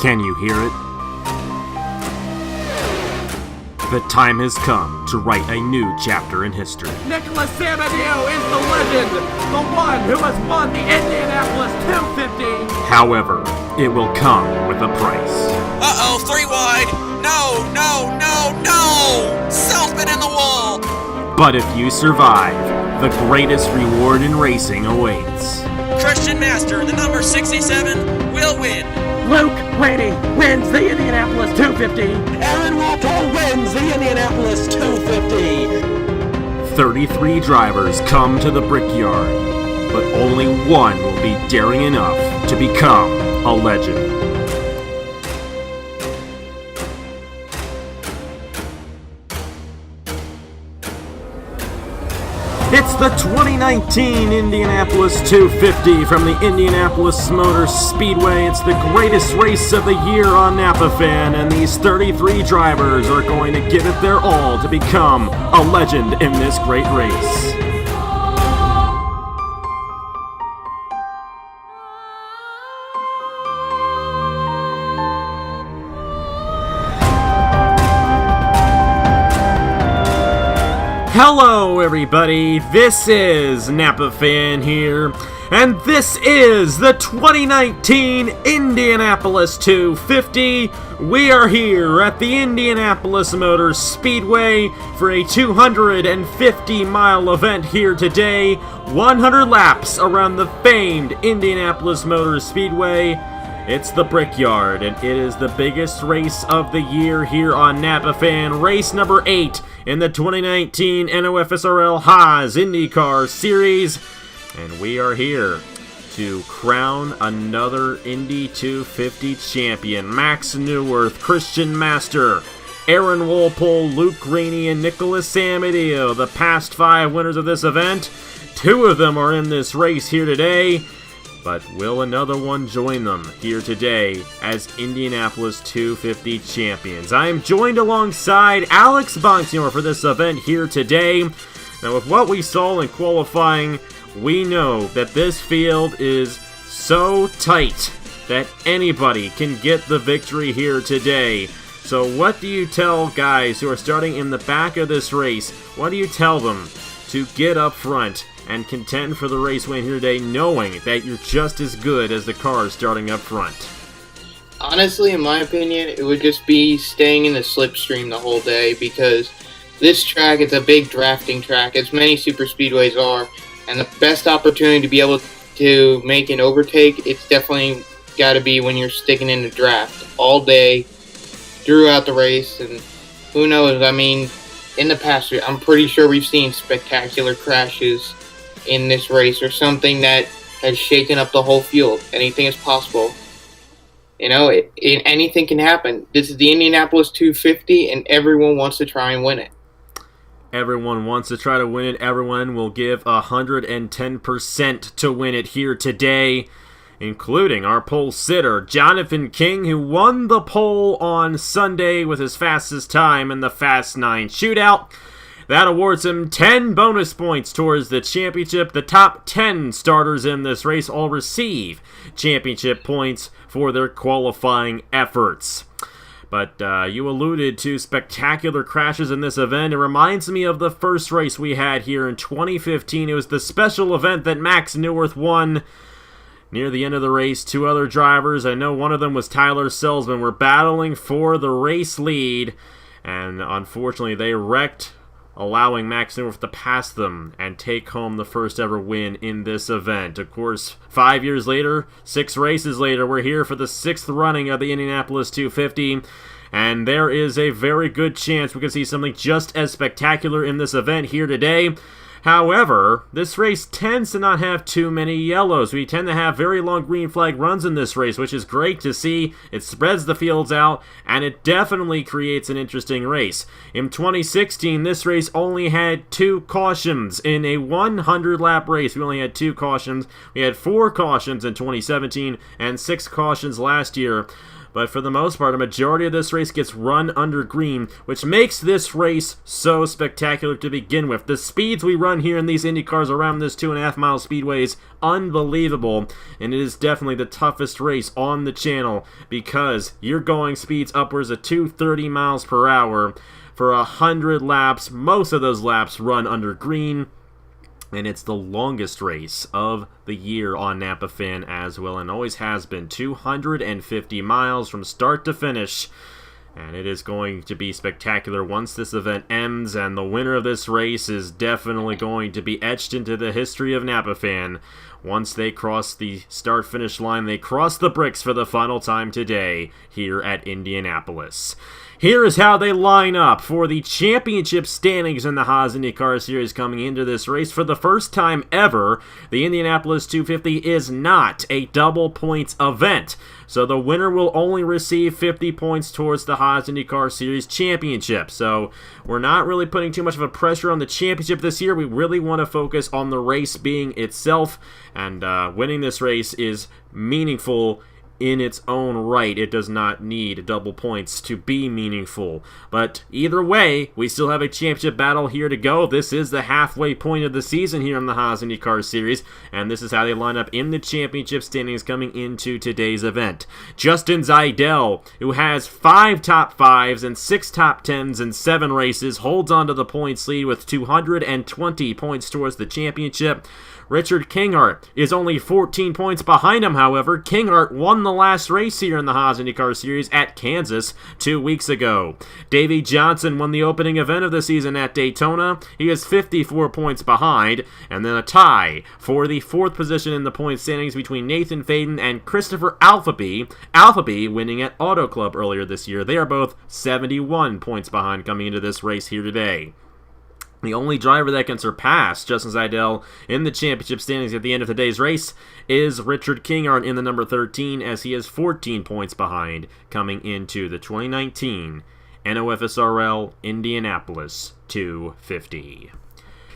Can you hear it? The time has come to write a new chapter in history. Nicholas Samadeo is the legend, the one who has won the Indianapolis 250. However, it will come with a price. Uh-oh, 3 wide. No. Self-spin in the wall. But if you survive, the greatest reward in racing awaits. Christian Master, the number 67, will win. Luke Rainey wins the Indianapolis 250. Aaron Walpole wins the Indianapolis 250. 33 drivers come to the Brickyard, but only one will be daring enough to become a legend. It's the 2019 Indianapolis 250 from the Indianapolis Motor Speedway. It's the greatest race of the year on Napa Fan, and these 33 drivers are going to give it their all to become a legend in this great race. Hello everybody, this is Napa Fan here, and this is the 2019 Indianapolis 250. We are here at the Indianapolis Motor Speedway for a 250-mile event here today, 100 laps around the famed Indianapolis Motor Speedway. It's the Brickyard, and it is the biggest race of the year here on Napa Fan, race number 8 in the 2019 NOFSRL Haas IndyCar Series, and we are here to crown another Indy 250 champion. Max Neuwirth, Christian Master, Aaron Walpole, Luke Rainey, and Nicholas Samadeo, the past 5 winners of this event. 2 of them are in this race here today. But will another one join them here today as Indianapolis 250 champions? I am joined alongside Alex Bonsignor for this event here today. Now, with what we saw in qualifying, we know that this field is so tight that anybody can get the victory here today. So what do you tell guys who are starting in the back of this race? What do you tell them to get up front and contend for the race win here today, knowing that you're just as good as the cars starting up front? Honestly, in my opinion, it would just be staying in the slipstream the whole day, because this track is a big drafting track, as many super speedways are, and the best opportunity to be able to make an overtake, it's definitely got to be when you're sticking in the draft all day throughout the race. And who knows, I mean, in the past, I'm pretty sure we've seen spectacular crashes in this race, or something that has shaken up the whole field. Anything is possible. You know, anything can happen. This is the Indianapolis 250, and everyone wants to try and win it. Everyone wants to try to win it. Everyone will give 110% to win it here today, including our pole sitter, Jonathan King, who won the pole on Sunday with his fastest time in the Fast 9 shootout. That awards him 10 bonus points towards the championship. The top 10 starters in this race all receive championship points for their qualifying efforts. But you alluded to spectacular crashes in this event. It reminds me of the first race we had here in 2015. It was the special event that Max Neuwirth won. Near the end of the race, 2 other drivers, I know one of them was Tyler Selzman, were battling for the race lead, and unfortunately they wrecked, allowing Max Neuwirth to pass them and take home the first ever win in this event. Of course, 5 years later, 6 races later, we're here for the 6th running of the Indianapolis 250, and there is a very good chance we can see something just as spectacular in this event here today. However, this race tends to not have too many yellows. We tend to have very long green flag runs in this race, which is great to see. It spreads the fields out, and it definitely creates an interesting race. In 2016, this race only had 2 cautions in a 100-lap race. We only had 2 cautions. We had 4 cautions in 2017 and 6 cautions last year. but for the most part, a majority of this race gets run under green, which makes this race so spectacular to begin with. The speeds we run here in these IndyCars around this 2.5-mile speedway is unbelievable, and it is definitely the toughest race on the channel because you're going speeds upwards of 230 miles per hour for 100 laps. Most of those laps run under green, and it's the longest race of the year on Napa Fan as well, and always has been 250 miles from start to finish. And it is going to be spectacular once this event ends, and the winner of this race is definitely going to be etched into the history of Napa Fan. Once they cross the start-finish line, they cross the bricks for the final time today here at Indianapolis. Here is how they line up for the championship standings in the Haas IndyCar Series coming into this race. For the first time ever, the Indianapolis 250 is not a double points event. So the winner will only receive 50 points towards the Haas IndyCar Series championship. So we're not really putting too much of a pressure on the championship this year. We really want to focus on the race being itself, and winning this race is meaningful in its own right. It does not need double points to be meaningful. But either way, we still have a championship battle here to go. This is the halfway point of the season here in the Haas IndyCar Series, and this is how they line up in the championship standings coming into today's event. Justin Zaidel, who has 5 top 5s and 6 top 10s in 7 races, holds on to the points lead with 220 points towards the championship. Richard Kinghart is only 14 points behind him, however. Kinghart won the last race here in the Haas IndyCar Series at Kansas 2 weeks ago. Davey Johnson won the opening event of the season at Daytona. He is 54 points behind, and then a tie for the 4th position in the point standings between Nathan Faden and Christopher Alphaby. Alphaby winning at Auto Club earlier this year. They are both 71 points behind coming into this race here today. The only driver that can surpass Justin Zaidel in the championship standings at the end of today's race is Richard Kinghart in the number 13, as he is 14 points behind coming into the 2019 NOFSRL Indianapolis 250.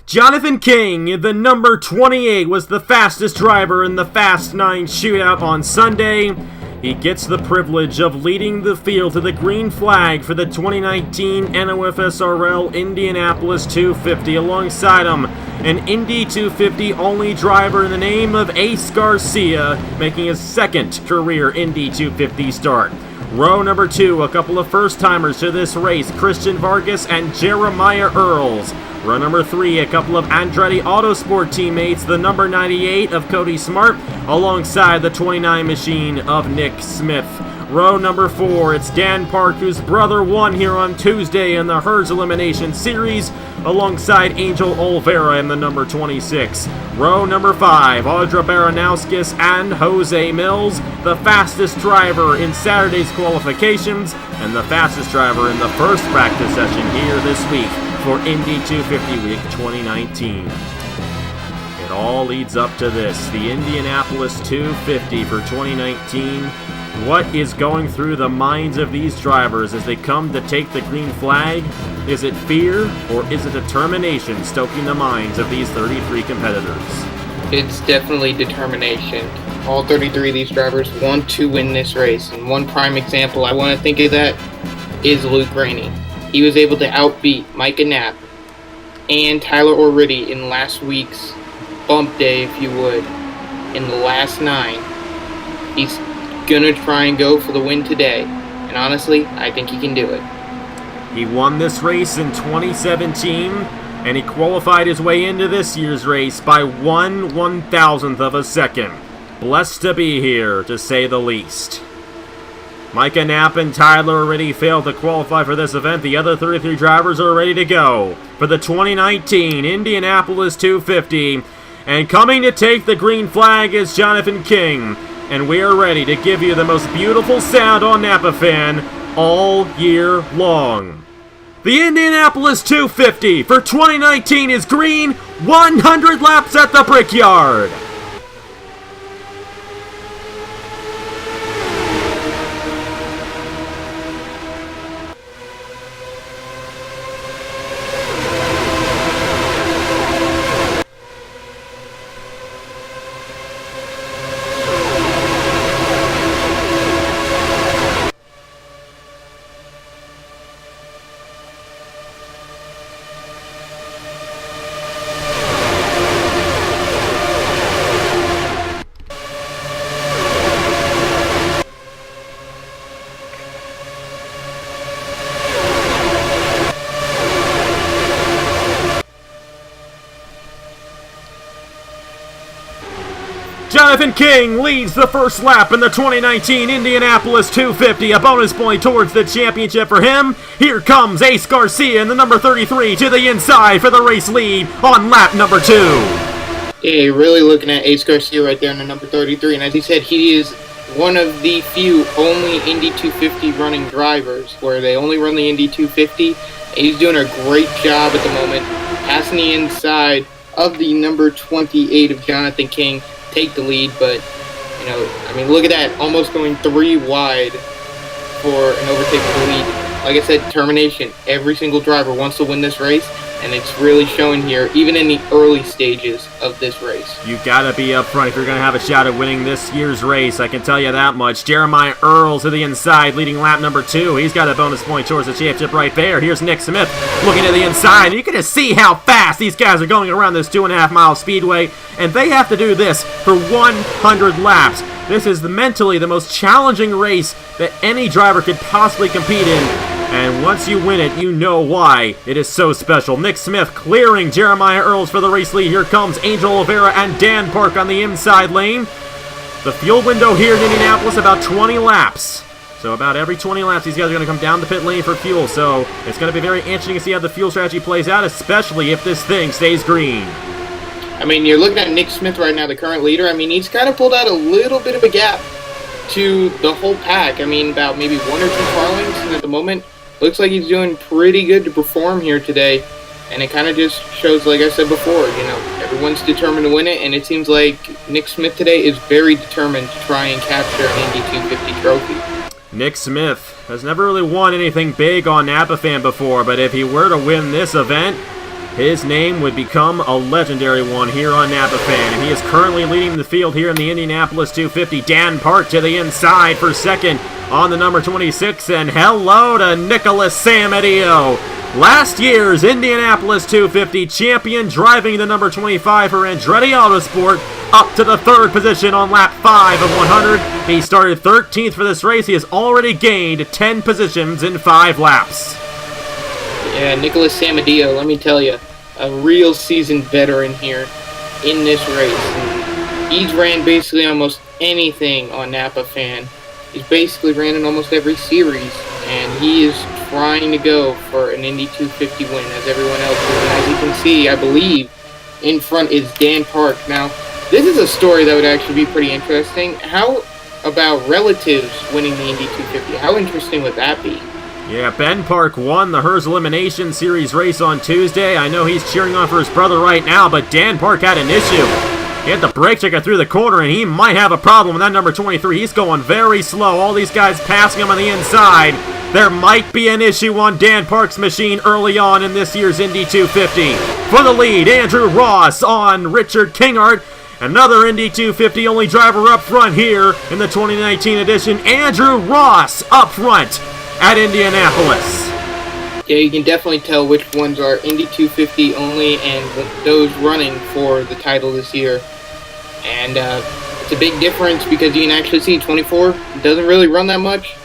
Jonathan King, the number 28, was the fastest driver in the Fast 9 shootout on Sunday. He gets the privilege of leading the field to the green flag for the 2019 NOFSRL Indianapolis 250. Alongside him, an Indy 250 only driver in the name of Ace Garcia, making his 2nd career Indy 250 start. Row number 2, a couple of first-timers to this race, Christian Vargas and Jeremiah Earls. Row number 3, a couple of Andretti Autosport teammates, the number 98 of Cody Smart, alongside the 29 machine of Nick Smith. Row number 4, it's Dan Park, whose brother won here on Tuesday in the Hers Elimination Series, alongside Angel Olvera in the number 26. Row number 5, Audra Baranowskis and Jose Mills, the fastest driver in Saturday's qualifications, and the fastest driver in the first practice session here this week for Indy 250 Week 2019. It all leads up to this, the Indianapolis 250 for 2019. What is going through the minds of these drivers as they come to take the green flag? Is it fear, or is it determination stoking the minds of these 33 competitors? It's definitely determination. All 33 of these drivers want to win this race, and one prime example I want to think of that is Luke Rainey. He was able to outbeat Micah Knapp and Tyler O'Reilly in last week's bump day, if you would, in the last 9. He's gonna try and go for the win today, and honestly, I think he can do it. He won this race in 2017, and he qualified his way into this year's race by 1/1000th of a second. Blessed to be here, to say the least. Micah Knapp and Tyler already failed to qualify for this event. The other 33 drivers are ready to go for the 2019 Indianapolis 250. And coming to take the green flag is Jonathan King. And we are ready to give you the most beautiful sound on Napa Fan all year long. The Indianapolis 250 for 2019 is green, 100 laps at the Brickyard. Jonathan King leads the first lap in the 2019 Indianapolis 250. A bonus point towards the championship for him. Here comes Ace Garcia in the number 33 to the inside for the race lead on lap number 2. Yeah, you're really looking at Ace Garcia right there in the number 33. And as he said, he is one of the few only Indy 250 running drivers where they only run the Indy 250. And he's doing a great job at the moment, passing the inside of the number 28 of Jonathan King. Take the lead, but look at that, almost going 3 wide for an overtake of the lead. Like I said, determination. Every single driver wants to win this race, and it's really showing here, even in the early stages of this race. You gotta be up front if you're gonna have a shot at winning this year's race, I can tell you that much. Jeremiah Earl to the inside, leading lap number 2. He's got a bonus point towards the championship right there. Here's Nick Smith looking to the inside, and you can just see how fast these guys are going around this 2.5-mile speedway, and they have to do this for 100 laps. This is mentally the most challenging race that any driver could possibly compete in. And once you win it, you know why it is so special. Nick Smith clearing Jeremiah Earls for the race lead. Here comes Angel Oliveira and Dan Park on the inside lane. The fuel window here in Indianapolis, about 20 laps. So about every 20 laps, these guys are going to come down the pit lane for fuel. So it's going to be very interesting to see how the fuel strategy plays out, especially if this thing stays green. You're looking at Nick Smith right now, the current leader. He's kind of pulled out a little bit of a gap to the whole pack. About maybe 1 or 2 car lengths, and at the moment, looks like he's doing pretty good to perform here today, and it kind of just shows, like I said before, everyone's determined to win it, and it seems like Nick Smith today is very determined to try and capture an Indy 250 trophy. Nick Smith has never really won anything big on Napa Fan before, but if he were to win this event, his name would become a legendary one here on Napa Fan, and he is currently leading the field here in the Indianapolis 250. Dan Park to the inside for second on the number 26, and hello to Nicholas Samadillo, last year's Indianapolis 250 champion, driving the number 25 for Andretti Autosport, up to the 3rd position on lap 5 of 100. He started 13th for this race. He has already gained 10 positions in 5 laps. Yeah, Nicholas Samadillo, let me tell you, a real seasoned veteran here in this race. And he's ran basically almost anything on Napa Fan. He's basically ran in almost every series, and he is trying to go for an Indy 250 win, as everyone else is. And as you can see, I believe in front is Dan Park. Now, this is a story that would actually be pretty interesting. How about relatives winning the Indy 250? How interesting would that be? Yeah, Ben Park won the Haas Elimination Series race on Tuesday. I know he's cheering on for his brother right now, but Dan Park had an issue. He had the brake checker through the corner, and he might have a problem with that number 23. He's going very slow. All these guys passing him on the inside. There might be an issue on Dan Park's machine early on in this year's Indy 250. For the lead, Andrew Ross on Richard Kingart. Another Indy 250 only driver up front here in the 2019 edition. Andrew Ross up front at Indianapolis. Yeah, you can definitely tell which ones are Indy 250 only and those running for the title this year. And it's a big difference because you can actually see 24 doesn't really run that much.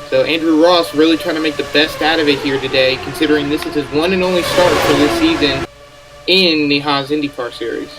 So Andrew Ross really trying to make the best out of it here today, considering this is his one and only start for this season in the Haas IndyCar Series.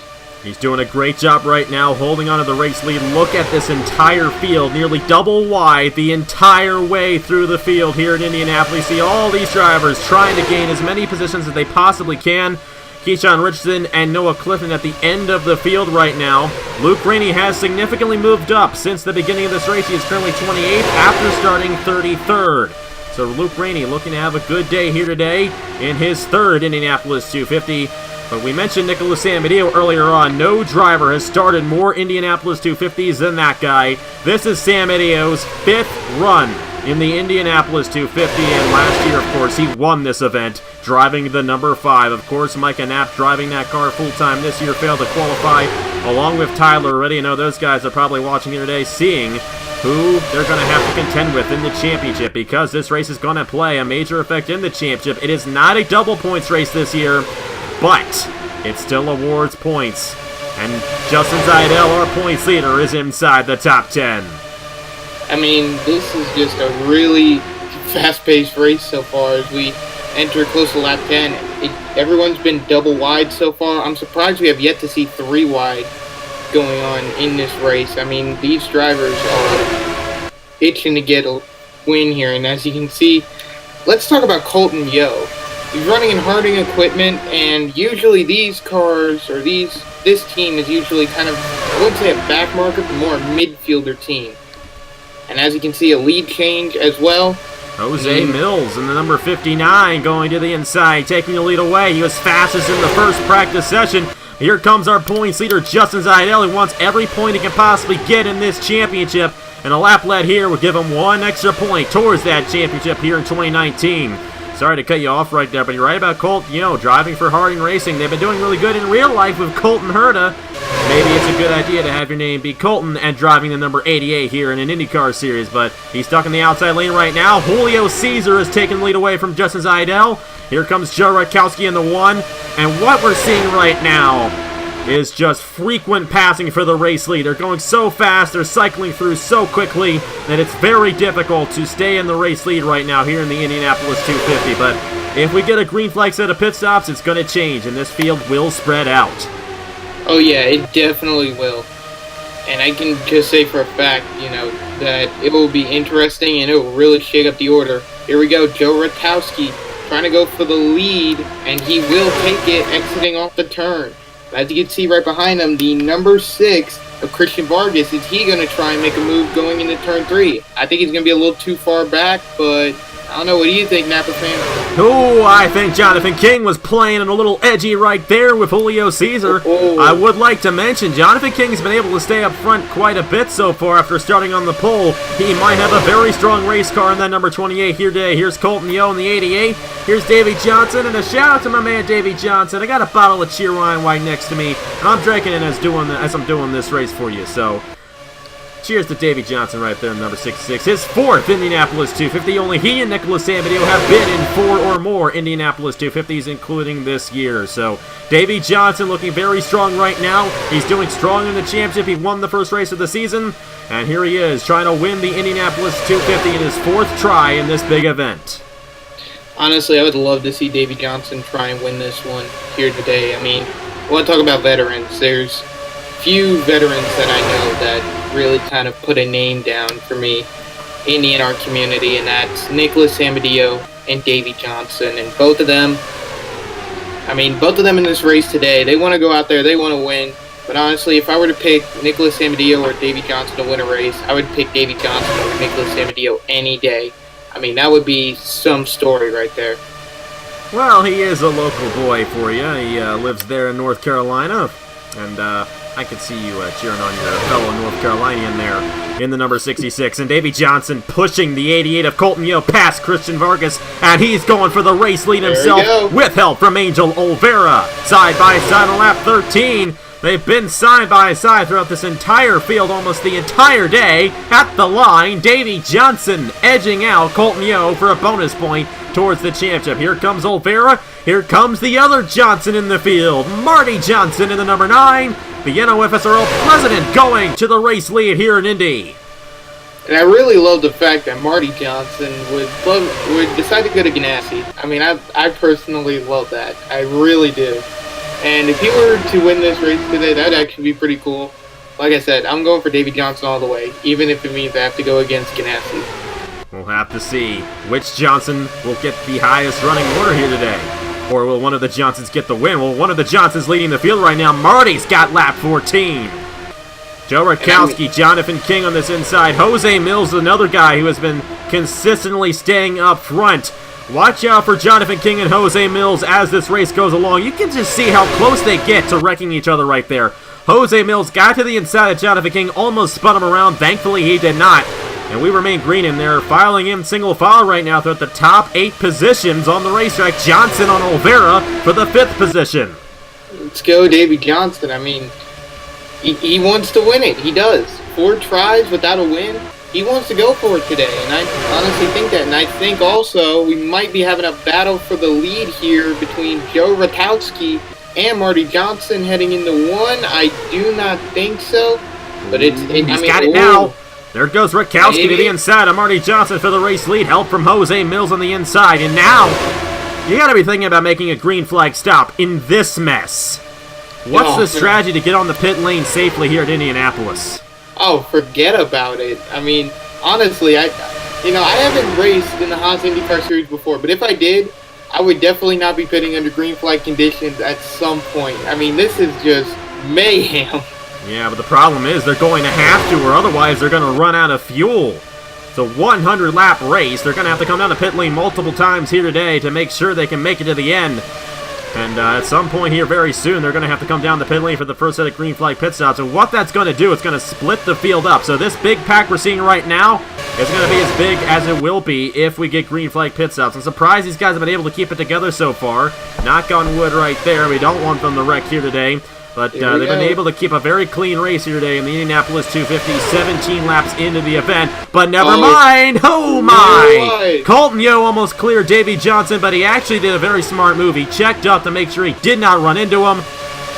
He's doing a great job right now, holding on to the race lead. Look at this entire field, nearly double wide the entire way through the field here in Indianapolis. See all these drivers trying to gain as many positions as they possibly can. Keyshawn Richardson and Noah Clifton at the end of the field right now. Luke Rainey has significantly moved up since the beginning of this race. He is currently 28th after starting 33rd. So Luke Rainey looking to have a good day here today in his 3rd Indianapolis 250. But we mentioned Nicholas Samadillo earlier on. No driver has started more Indianapolis 250s than that guy. This is Samadillo's 5th run in the Indianapolis 250, and last year, of course, he won this event, driving the number 5. Of course, Micah Knapp driving that car full-time this year, failed to qualify, along with Tyler Reddy. I know those guys are probably watching here today, seeing who they're going to have to contend with in the championship, because this race is going to play a major effect in the championship. It is not a double points race this year, but it still awards points. And Justin Zaidel, our points leader, is inside the top 10. I mean, this is just a really fast-paced race so far as we enter close to lap 10. Everyone's been double wide so far. I'm surprised we have yet to see 3 wide going on in this race. I mean, these drivers are itching to get a win here, and as you can see, let's talk about Colton Yo. He's running in Harding equipment, and usually these cars, or this team is usually kind of, I wouldn't say a back marker, but more a midfielder team. And as you can see, a lead change as well. Jose Mills in the number 59 going to the inside, taking the lead away. He was fastest in the first practice session. Here comes our points leader, Justin Zaidel. He wants every point he can possibly get in this championship. And a lap lead here would give him one extra point towards that championship here in 2019. Sorry to cut you off right there, but you're right about Colt, driving for Harding Racing. They've been doing really good in real life with Colton Herta. Maybe it's a good idea to have your name be Colton and driving the number 88 here in an IndyCar series, but he's stuck in the outside lane right now. Julio Cesar is taking the lead away from Justin Zaidel. Here comes Joe Rutkowski in the 1, and what we're seeing right now is just frequent passing for the race lead. They're going so fast, they're cycling through so quickly that it's very difficult to stay in the race lead right now here in the Indianapolis 250, but if we get a green flag set of pit stops, it's going to change, and this field will spread out. Oh yeah, it definitely will. And I can just say for a fact, that it will be interesting and it will really shake up the order. Here we go, Joe Rutkowski trying to go for the lead, and he will take it exiting off the turn. As you can see right behind him, the number 6 of Christian Vargas, is he going to try and make a move going into turn 3? I think he's going to be a little too far back, but I don't know. What do you think, Napa fan? Oh, I think Jonathan King was playing it a little edgy right there with Julio Cesar. Oh. I would like to mention Jonathan King's been able to stay up front quite a bit so far after starting on the pole. He might have a very strong race car in that number 28 here today. Here's Colton Yo in the 88. Here's Davey Johnson, and a shout out to my man Davey Johnson. I got a bottle of Cheerwine right next to me, and I'm drinking it as I'm doing this race for you. So cheers to Davey Johnson right there in number 66. His 4th Indianapolis 250. Only he and Nicholas Sambadio have been in 4 or more Indianapolis 250s, including this year. So Davey Johnson looking very strong right now. He's doing strong in the championship. He won the first race of the season. And here he is trying to win the Indianapolis 250 in his 4th try in this big event. Honestly, I would love to see Davey Johnson try and win this one here today. I mean, I want to talk about veterans. There's few veterans that I know that really kind of put a name down for me in the NR community, and that's Nicholas Sambadio and Davey Johnson. And both of them in this race today, they want to go out there, they want to win. But honestly, if I were to pick Nicholas Sambadio or Davey Johnson to win a race, I would pick Davey Johnson over Nicholas Sambadio any day. I mean, that would be some story right there. Well, he is a local boy for you. He lives there in North Carolina, and I could see you cheering on your fellow North Carolinian there in the number 66. And Davey Johnson pushing the 88 of Colton Yo past Christian Vargas, and he's going for the race lead himself with help from Angel Olvera. Side by side on lap 13. They've been side by side throughout this entire field almost the entire day. At the line, Davey Johnson edging out Colton Yo for a bonus point towards the championship. Here comes Olvera. Here comes the other Johnson in the field, Marty Johnson in the number 9. The NOFSRL president going to the race lead here in Indy. And I really love the fact that Marty Johnson would decide to go to Ganassi. I mean, I personally love that. I really do. And if he were to win this race today, that'd actually be pretty cool. Like I said, I'm going for Davey Johnson all the way, even if it means I have to go against Ganassi. We'll have to see which Johnson will get the highest running order here today. Or will one of the Johnsons get the win? Well, one of the Johnsons leading the field right now. Marty's got lap 14. Joe Rutkowski, Jonathan King on this inside. Jose Mills, another guy who has been consistently staying up front. Watch out for Jonathan King and Jose Mills as this race goes along. You can just see how close they get to wrecking each other right there. Jose Mills got to the inside of Jonathan King, almost spun him around. Thankfully, he did not. And we remain green in there, filing in single file right now throughout the top 8 positions on the racetrack. Johnson on Olvera for the 5th position. Let's go, Davey Johnson. I mean, he wants to win it. He does. 4 tries without a win. He wants to go for it today, and I honestly think that. And I think also we might be having a battle for the lead here between Joe Rutkowski and Marty Johnson heading into 1. I do not think so, but he's got it now. There goes Rutkowski to the inside of Marty Johnson for the race lead. Help from Jose Mills on the inside, and now you got to be thinking about making a green flag stop in this mess. What's the strategy to get on the pit lane safely here at Indianapolis? Oh, forget about it. I mean, honestly, I haven't raced in the Haas IndyCar Series before, but if I did, I would definitely not be pitting under green flag conditions at some point. I mean, this is just mayhem. Yeah, but the problem is they're going to have to, or otherwise they're going to run out of fuel. It's a 100-lap race. They're going to have to come down the pit lane multiple times here today to make sure they can make it to the end. And at some point here very soon, they're going to have to come down the pit lane for the first set of green flag pit stops. And what that's going to do, it's going to split the field up. So this big pack we're seeing right now is going to be as big as it will be if we get green flag pit stops. I'm surprised these guys have been able to keep it together so far. Knock on wood right there. We don't want them to wreck here today. But they've been able to keep a very clean race here today in the Indianapolis 250, 17 laps into the event. But never mind! Oh my! Colton Yeo almost cleared Davey Johnson, but he actually did a very smart move. He checked up to make sure he did not run into him.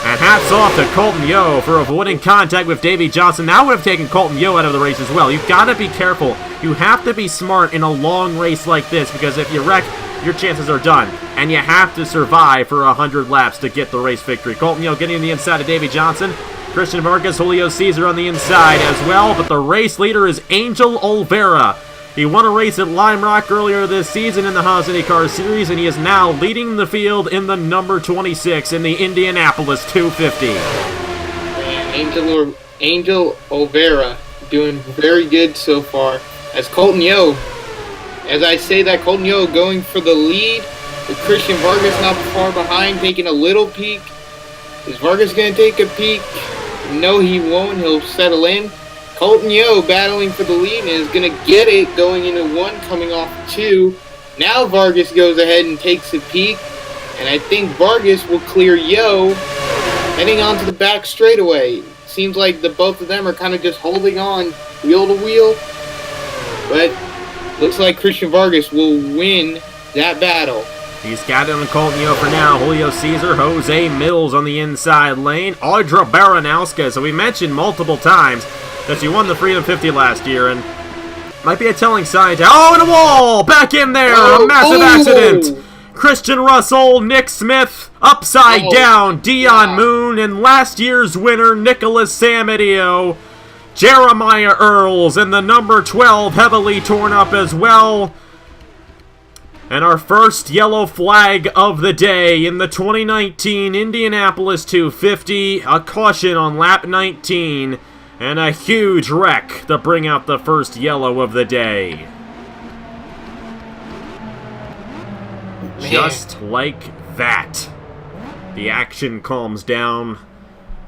And hats off to Colton Yeo for avoiding contact with Davey Johnson. That would have taken Colton Yeo out of the race as well. You've got to be careful. You have to be smart in a long race like this, because if you wreck, your chances are done. And you have to survive for 100 laps to get the race victory. Colton Yeo getting on the inside of Davey Johnson. Christian Vargas, Julio Cesar on the inside as well. But the race leader is Hierjel Arvin. He won a race at Lime Rock earlier this season in the Haas IndyCar Series, and he is now leading the field in the number 26 in the Indianapolis 250. Man, Hierjel Arvin doing very good so far. As Colton Yeo, as I say that, Colton Yeo going for the lead, with Christian Vargas not far behind, taking a little peek. Is Vargas going to take a peek? No, he won't. He'll settle in. Colton Yeo battling for the lead and is going to get it going into 1, coming off 2. Now Vargas goes ahead and takes a peek, and I think Vargas will clear Yeo, heading onto the back straightaway. Seems like the both of them are kind of just holding on wheel to wheel, but looks like Christian Vargas will win that battle. He's got it on Colton Yeo for now. Julio Cesar, Jose Mills on the inside lane. Audra Baranowska, so we mentioned multiple times that she won the Freedom 50 last year, and might be a telling sign to... Oh, and a wall! Back in there! A massive accident! Christian Russell, Nick Smith, upside down, Dion Moon, and last year's winner, Nicholas Samadeo. Jeremiah Earls, and the number 12 heavily torn up as well. And our first yellow flag of the day in the 2019 Indianapolis 250. A caution on lap 19. And a huge wreck to bring out the first yellow of the day. Man. Just like that, the action calms down.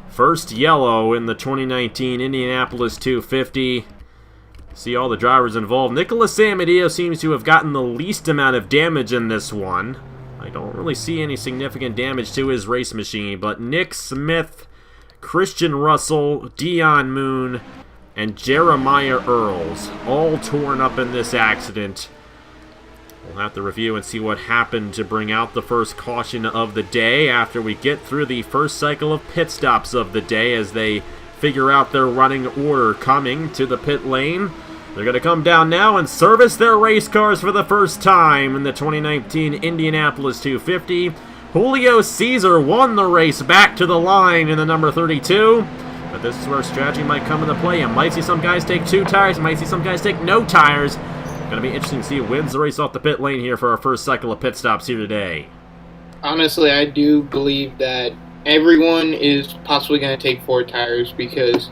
First yellow in the 2019 Indianapolis 250. See all the drivers involved. Nicholas Samadeo seems to have gotten the least amount of damage in this one. I don't really see any significant damage to his race machine, but Nick Smith, Christian Russell, Dion Moon, and Jeremiah Earls all torn up in this accident. We'll have to review and see what happened to bring out the first caution of the day after we get through the first cycle of pit stops of the day as they figure out their running order coming to the pit lane. They're going to come down now and service their race cars for the first time in the 2019 Indianapolis 250. Julio Cesar won the race back to the line in the number 32. But this is where strategy might come into play. You might see some guys take 2 tires. You might see some guys take no tires. Going to be interesting to see who wins the race off the pit lane here for our first cycle of pit stops here today. Honestly, I do believe that everyone is possibly going to take 4 tires because,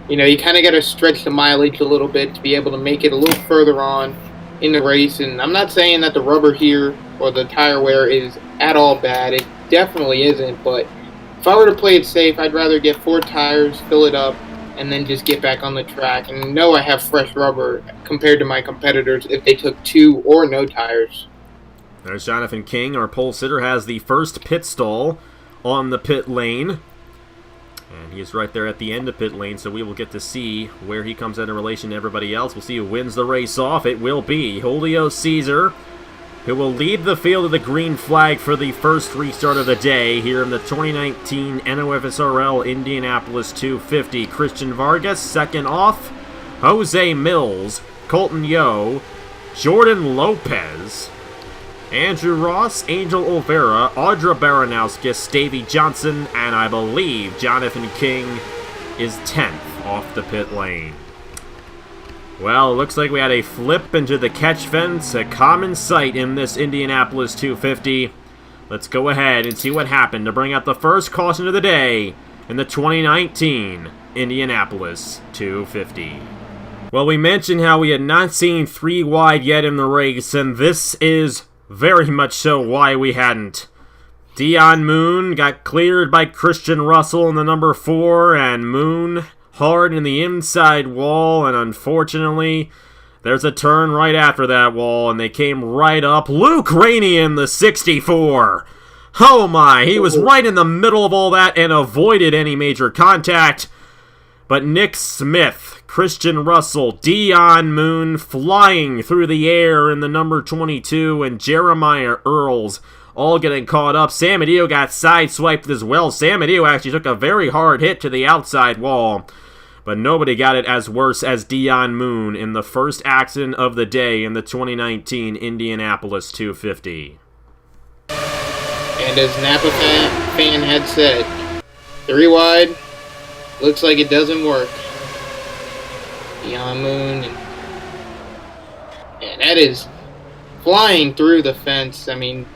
you know, you kind of got to stretch the mileage a little bit to be able to make it a little further on in the race. And I'm not saying that the rubber here or the tire wear is at all bad. It definitely isn't. But if I were to play it safe, I'd rather get 4 tires, fill it up, and then just get back on the track and know I have fresh rubber compared to my competitors if they took 2 or no tires. There's Jonathan King. Our pole sitter has the first pit stall on the pit lane. And he's right there at the end of pit lane, so we will get to see where he comes in relation to everybody else. We'll see who wins the race off. It will be Julio Cesar, who will lead the field of the green flag for the first restart of the day here in the 2019 NOFSRL Indianapolis 250. Christian Vargas, second off. Jose Mills, Colton Yeo, Jordan Lopez, Andrew Ross, Angel Oliveira, Audra Baranowskis, Davey Johnson, and I believe Jonathan King is 10th off the pit lane. Well, looks like we had a flip into the catch fence, a common sight in this Indianapolis 250. Let's go ahead and see what happened to bring out the first caution of the day in the 2019 Indianapolis 250. Well, we mentioned how we had not seen 3 wide yet in the race, and this is very much so why we hadn't. Dion Moon got cleared by Christian Russell in the number 4, and Moon hard in the inside wall, and unfortunately, there's a turn right after that wall, and they came right up. Luke Rainey in the 64. Oh my, he was right in the middle of all that and avoided any major contact. But Nick Smith, Christian Russell, Dion Moon flying through the air in the number 22, and Jeremiah Earls all getting caught up. Sam Adio got sideswiped as well. Sam Adio actually took a very hard hit to the outside wall, but nobody got it as worse as Dion Moon in the first accident of the day in the 2019 Indianapolis 250. And as Napa fan had said, 3 wide, looks like it doesn't work. Dion Moon, and that is flying through the fence. I mean,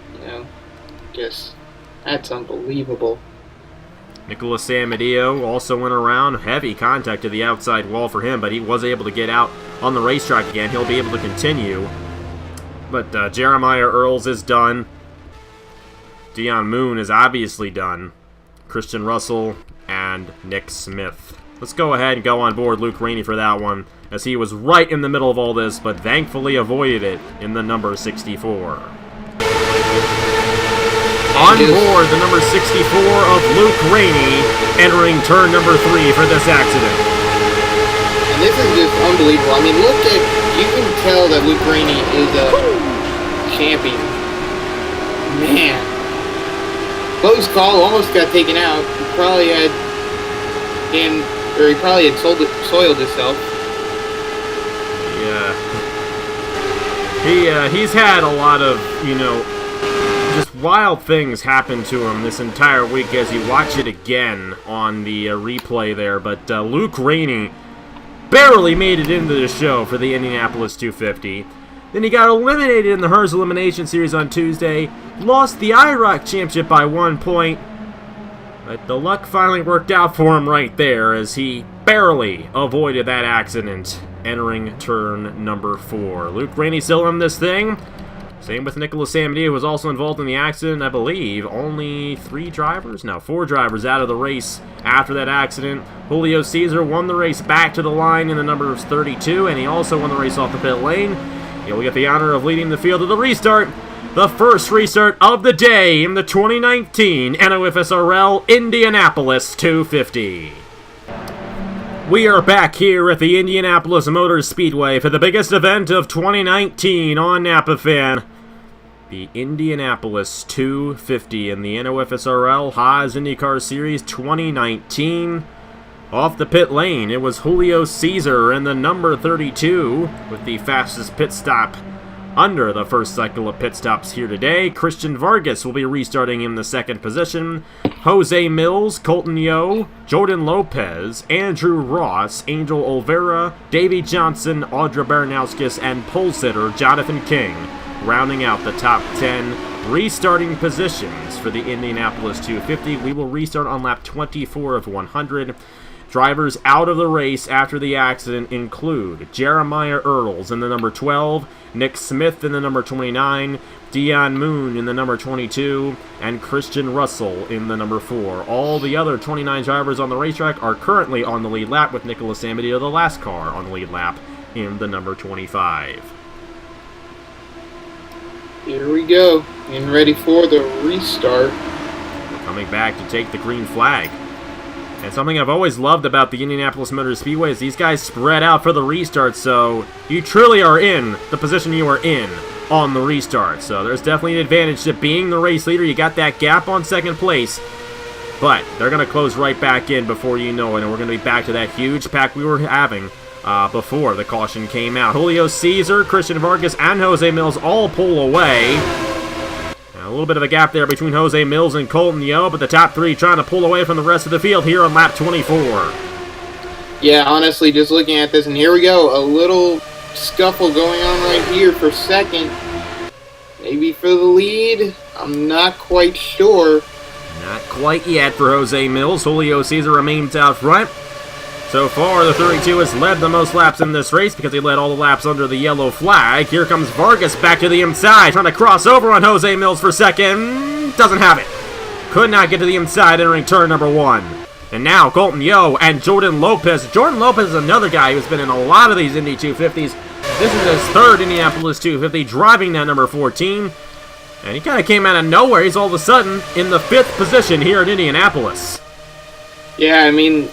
that's unbelievable. Nicholas Samadio also went around. Heavy contact to the outside wall for him, but he was able to get out on the racetrack again. He'll be able to continue. But Jeremiah Earls is done. Dion Moon is obviously done. Christian Russell and Nick Smith. Let's go ahead and go on board Luke Rainey for that one, as he was right in the middle of all this, but thankfully avoided it in the number 64. On board the number 64 of Luke Rainey, entering turn number 3 for this accident. And this is just unbelievable. I mean, you can tell that Luke Rainey is a champion. Man. Close call, almost got taken out. He probably had soiled himself. Yeah. He's had a lot of, just wild things happen to him this entire week as you watch it again on the replay there. But Luke Rainey barely made it into the show for the Indianapolis 250. Then he got eliminated in the Haas Elimination Series on Tuesday, lost the IROC Championship by 1 point, but the luck finally worked out for him right there as he barely avoided that accident, entering turn number 4. Luke Rainey still in this thing. Same with Nicholas Samadio, who was also involved in the accident. I believe only 4 drivers out of the race after that accident. Julio Cesar won the race back to the line in the number 32, and he also won the race off the pit lane. He'll get the honor of leading the field to the restart. The first restart of the day in the 2019 NOFSRL Indianapolis 250. We are back here at the Indianapolis Motor Speedway for the biggest event of 2019 on Napa Fan. The Indianapolis 250 in the NOFSRL Haas IndyCar Series 2019. Off the pit lane, it was Julio Cesar in the number 32 with the fastest pit stop under the first cycle of pit stops here today. Christian Vargas will be restarting in the second position. Jose Mills, Colton Yeo, Jordan Lopez, Andrew Ross, Angel Oliveira, Davey Johnson, Audra Baranowskis, and pole sitter Jonathan King, rounding out the top 10 restarting positions for the Indianapolis 250. We will restart on lap 24 of 100. Drivers out of the race after the accident include Jeremiah Earls in the number 12, Nick Smith in the number 29, Dion Moon in the number 22, and Christian Russell in the number 4. All the other 29 drivers on the racetrack are currently on the lead lap, with Nicholas Samadio, the last car, on the lead lap in the number 25. Here we go, getting ready for the restart. We're coming back to take the green flag. And something I've always loved about the Indianapolis Motor Speedway is these guys spread out for the restart, so you truly are in the position you are in on the restart. So there's definitely an advantage to being the race leader. You got that gap on second place, but they're going to close right back in before you know it, and we're going to be back to that huge pack we were having before the caution came out. Julio Cesar, Christian Vargas, and Jose Mills all pull away. little bit of a gap there between Jose Mills and Colton Yeo, but the top three trying to pull away from the rest of the field here on lap 24. Yeah, honestly, just looking at this, and here we go, a little scuffle going on right here for second. Maybe for the lead? I'm not quite sure. Not quite yet for Jose Mills. Julio Cesar remains out front. So far, the 32 has led the most laps in this race because he led all the laps under the yellow flag. Here comes Vargas back to the inside, trying to cross over on Jose Mills for second. Doesn't have it. Could not get to the inside, entering turn number 1. And now Colton Yeo and Jordan Lopez. Jordan Lopez is another guy who's been in a lot of these Indy 250s. This is his third Indianapolis 250, driving that number 14. And he kind of came out of nowhere. He's all of a sudden in the 5th position here in Indianapolis. Yeah, I mean,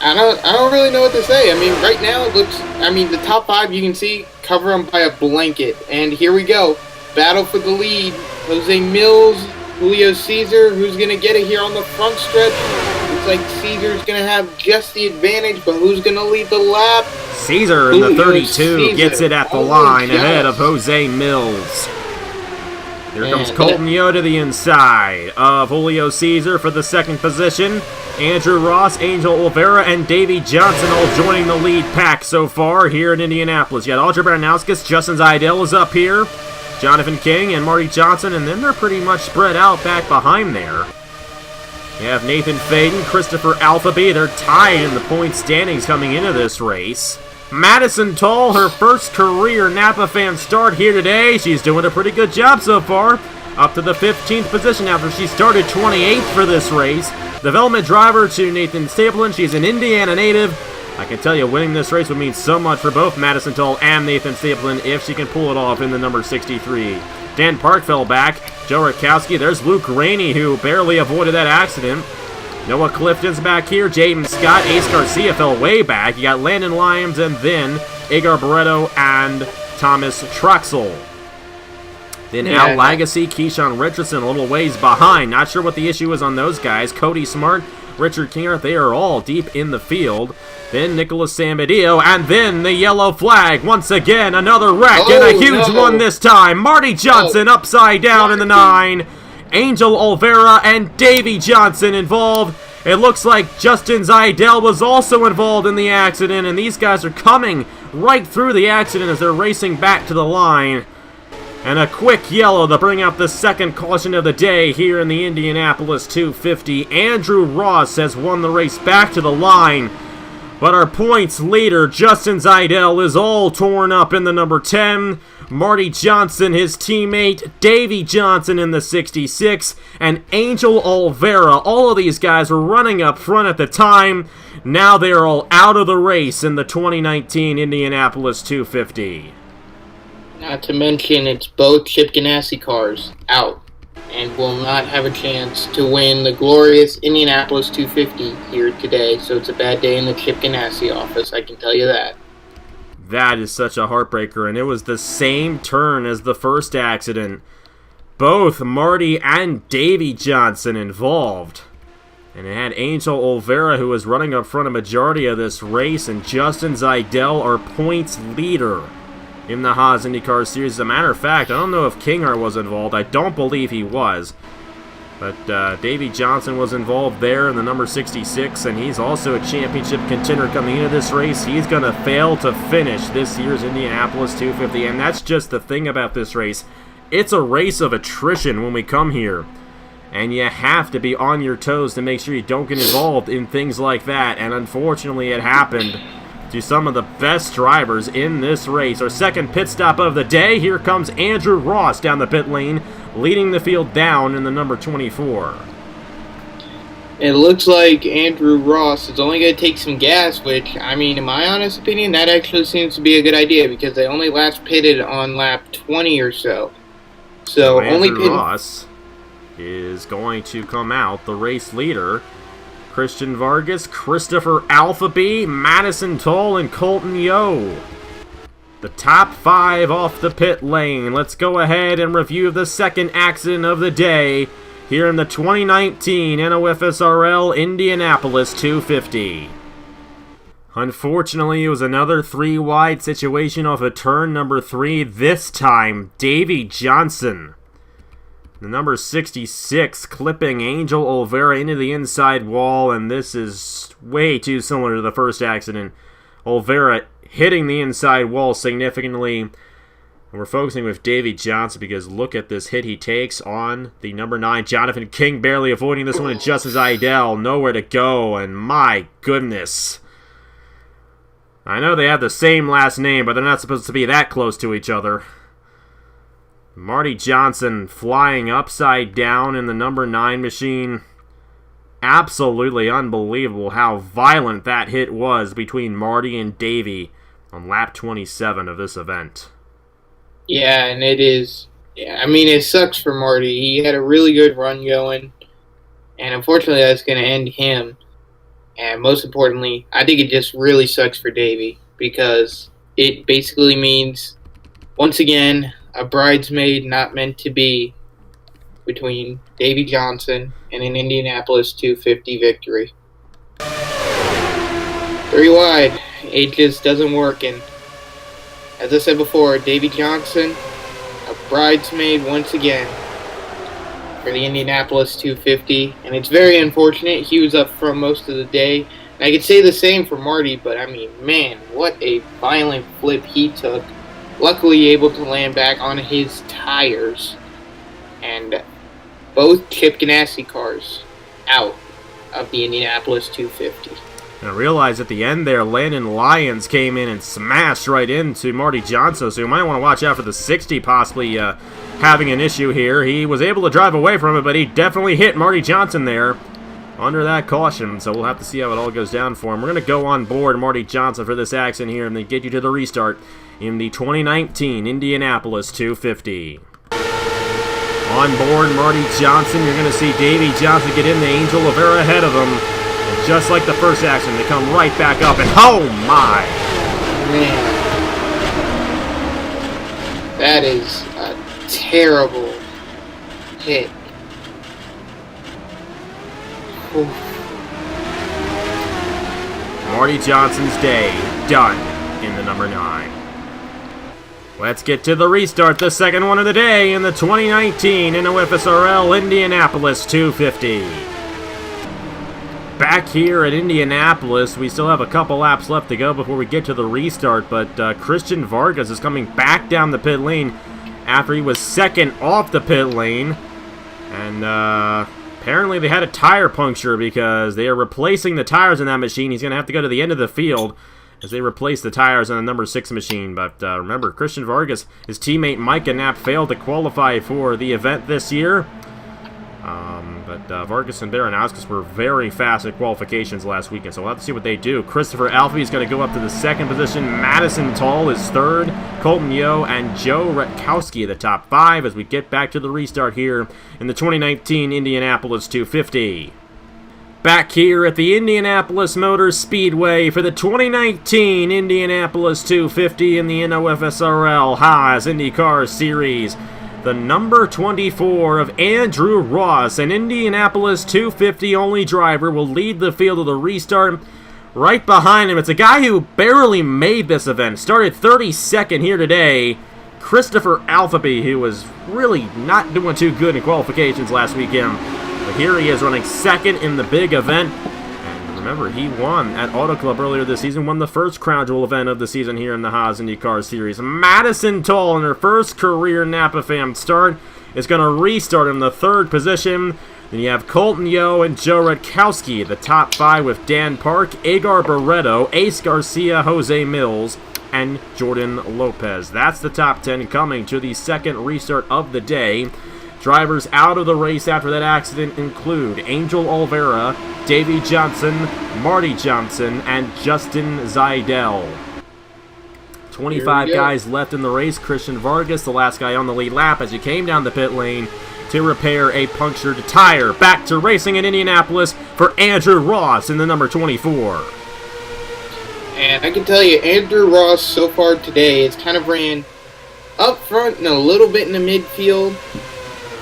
I don't really know what to say. I mean, right now it looks, the top 5 you can see cover them by a blanket. And here we go. Battle for the lead. Jose Mills, Julio Cesar, who's going to get it here on the front stretch. Looks like Cesar's going to have just the advantage, but who's going to lead the lap? Cesar in the 32 gets it at the line ahead of Jose Mills. Here comes Colton Yeo to the inside of Julio Cesar for the 2nd position. Andrew Ross, Angel Oliveira, and Davey Johnson all joining the lead pack so far here in Indianapolis. You got Audrey Baranowskis, Justin Zaidel is up here, Jonathan King, and Marty Johnson, and then they're pretty much spread out back behind there. You have Nathan Faden, Christopher Alphaby. They're tied in the point standings coming into this race. Madison Toll, her first career Napa fan start here today. She's doing a pretty good job so far. Up to the 15th position after she started 28th for this race. Development driver to Nathan Stapleton. She's an Indiana native. I can tell you winning this race would mean so much for both Madison Toll and Nathan Stapleton if she can pull it off in the number 63. Dan Park fell back. Joe Rakowski. There's Luke Rainey, who barely avoided that accident. Noah Clifton's back here. Jaden Scott. Ace Garcia fell way back. You got Landon Lyons and then Agar Barreto and Thomas Truxell. Then Al Lagacy, Keyshawn Richardson a little ways behind. Not sure what the issue is on those guys. Cody Smart, Richard Kinger, they are all deep in the field. Then Nicholas Sambadillo, and then the yellow flag. Once again, another wreck, and a huge one this time. Marty Johnson upside down in the 9. Angel Oliveira and Davey Johnson involved. It looks like Justin Zaidel was also involved in the accident, and these guys are coming right through the accident as they're racing back to the line. And a quick yellow to bring up the 2nd caution of the day here in the Indianapolis 250. Andrew Ross has won the race back to the line. But our points leader, Justin Zaidel, is all torn up in the number 10. Marty Johnson, his teammate, Davey Johnson in the 66, and Angel Oliveira. All of these guys were running up front at the time. Now they are all out of the race in the 2019 Indianapolis 250. Not to mention, it's both Chip Ganassi cars out and will not have a chance to win the glorious Indianapolis 250 here today. So it's a bad day in the Chip Ganassi office, I can tell you that. That is such a heartbreaker, and it was the same turn as the first accident. Both Marty and Davey Johnson involved. And it had Angel Oliveira, who was running up front a majority of this race, and Justin Zaidel, our points leader in the Haas IndyCar Series. As a matter of fact, I don't know if Kinghart was involved. I don't believe he was. But Davey Johnson was involved there in the number 66, and he's also a championship contender coming into this race. He's going to fail to finish this year's Indianapolis 250, and that's just the thing about this race. It's a race of attrition when we come here, and you have to be on your toes to make sure you don't get involved in things like that, and unfortunately it happened to some of the best drivers in this race. Our 2nd pit stop of the day, here comes Andrew Ross down the pit lane, leading the field down in the number 24. It looks like Andrew Ross is only going to take some gas, which, in my honest opinion, that actually seems to be a good idea because they only last pitted on lap 20 or so. So Andrew Ross is going to come out the race leader. Christian Vargas, Christopher Alphaby, Madison Toll, and Colton Yeo. The top 5 off the pit lane. Let's go ahead and review the 2nd accident of the day here in the 2019 NOFSRL Indianapolis 250. Unfortunately, it was another 3-wide situation off of turn number 3. This time, Davey Johnson The number 66 clipping Hierjel Arvin into the inside wall, and this is way too similar to the first accident. Arvin hitting the inside wall significantly. And we're focusing with Davey Johnson because look at this hit he takes on the number 9. Jonathan King barely avoiding this one, and Justin Zaidel nowhere to go, and my goodness. I know they have the same last name, but they're not supposed to be that close to each other. Marty Johnson flying upside down in the number 9 machine. Absolutely unbelievable how violent that hit was between Marty and Davey on lap 27 of this event. Yeah, and it is. Yeah, I mean, it sucks for Marty. He had a really good run going, and unfortunately that's going to end him. And most importantly, I think it just really sucks for Davey because it basically means, once again, a bridesmaid not meant to be between Davey Johnson and an Indianapolis 250 victory. 3 wide. It just doesn't work. And as I said before, Davey Johnson, a bridesmaid once again for the Indianapolis 250. And it's very unfortunate. He was up front most of the day. And I could say the same for Marty, but I mean, man, what a violent flip he took. Luckily able to land back on his tires. And both Chip Ganassi cars out of the Indianapolis 250. And I realized at the end there, Landon Lyons came in and smashed right into Marty Johnson, so you might want to watch out for the 60 possibly having an issue here. He was able to drive away from it, but he definitely hit Marty Johnson there under that caution, so we'll have to see how it all goes down for him. We're going to go on board Marty Johnson for this accident here and then get you to the restart in the 2019 Indianapolis 250. On board Marty Johnson, you're going to see Davey Johnson get in the Hierjel Arvin ahead of him. And just like the first accident, they come right back up, and oh my! Man. That is a terrible hit. Oof. Marty Johnson's day done in the number 9. Let's get to the restart, the second one of the day in the 2019 NOFSRL Indianapolis 250. Back here at Indianapolis, we still have a couple laps left to go before we get to the restart, but Christian Vargas is coming back down the pit lane after he was second off the pit lane. And apparently they had a tire puncture because they are replacing the tires in that machine. He's going to have to go to the end of the field as they replace the tires on the number 6 machine. But remember, Christian Vargas, his teammate Micah Knapp failed to qualify for the event this year. But Vargas and Baranowskis were very fast at qualifications last weekend, so we'll have to see what they do. Christopher Alfie is going to go up to the 2nd position. Madison Tull is 3rd. Colton Yeo and Joe Rutkowski the top 5 as we get back to the restart here in the 2019 Indianapolis 250. Back here at the Indianapolis Motor Speedway for the 2019 Indianapolis 250 in the NOFSRL Haas IndyCar Series. The number 24 of Andrew Ross, an Indianapolis 250 only driver, will lead the field of the restart. Right behind him, it's a guy who barely made this event. Started 32nd here today. Christopher Alfie, who was really not doing too good in qualifications last weekend. But here he is running 2nd in the big event. And remember, he won at Auto Club earlier this season, won the first Crown Jewel event of the season here in the Haas IndyCar Series. Madison Tull, in her first career Napa Fam start, is going to restart in the 3rd position. Then you have Colton Yeo and Joe Rutkowski, the top 5 with Dan Park, Agar Barreto, Ace Garcia, Jose Mills, and Jordan Lopez. That's the top 10 coming to the 2nd restart of the day. Drivers out of the race after that accident include Hierjel Arvin, Davey Johnson, Marty Johnson, and Justin Zaidel. 25 guys left in the race. Christian Vargas, the last guy on the lead lap as he came down the pit lane to repair a punctured tire. Back to racing in Indianapolis for Andrew Ross in the number 24. And I can tell you, Andrew Ross so far today has kind of ran up front and a little bit in the midfield.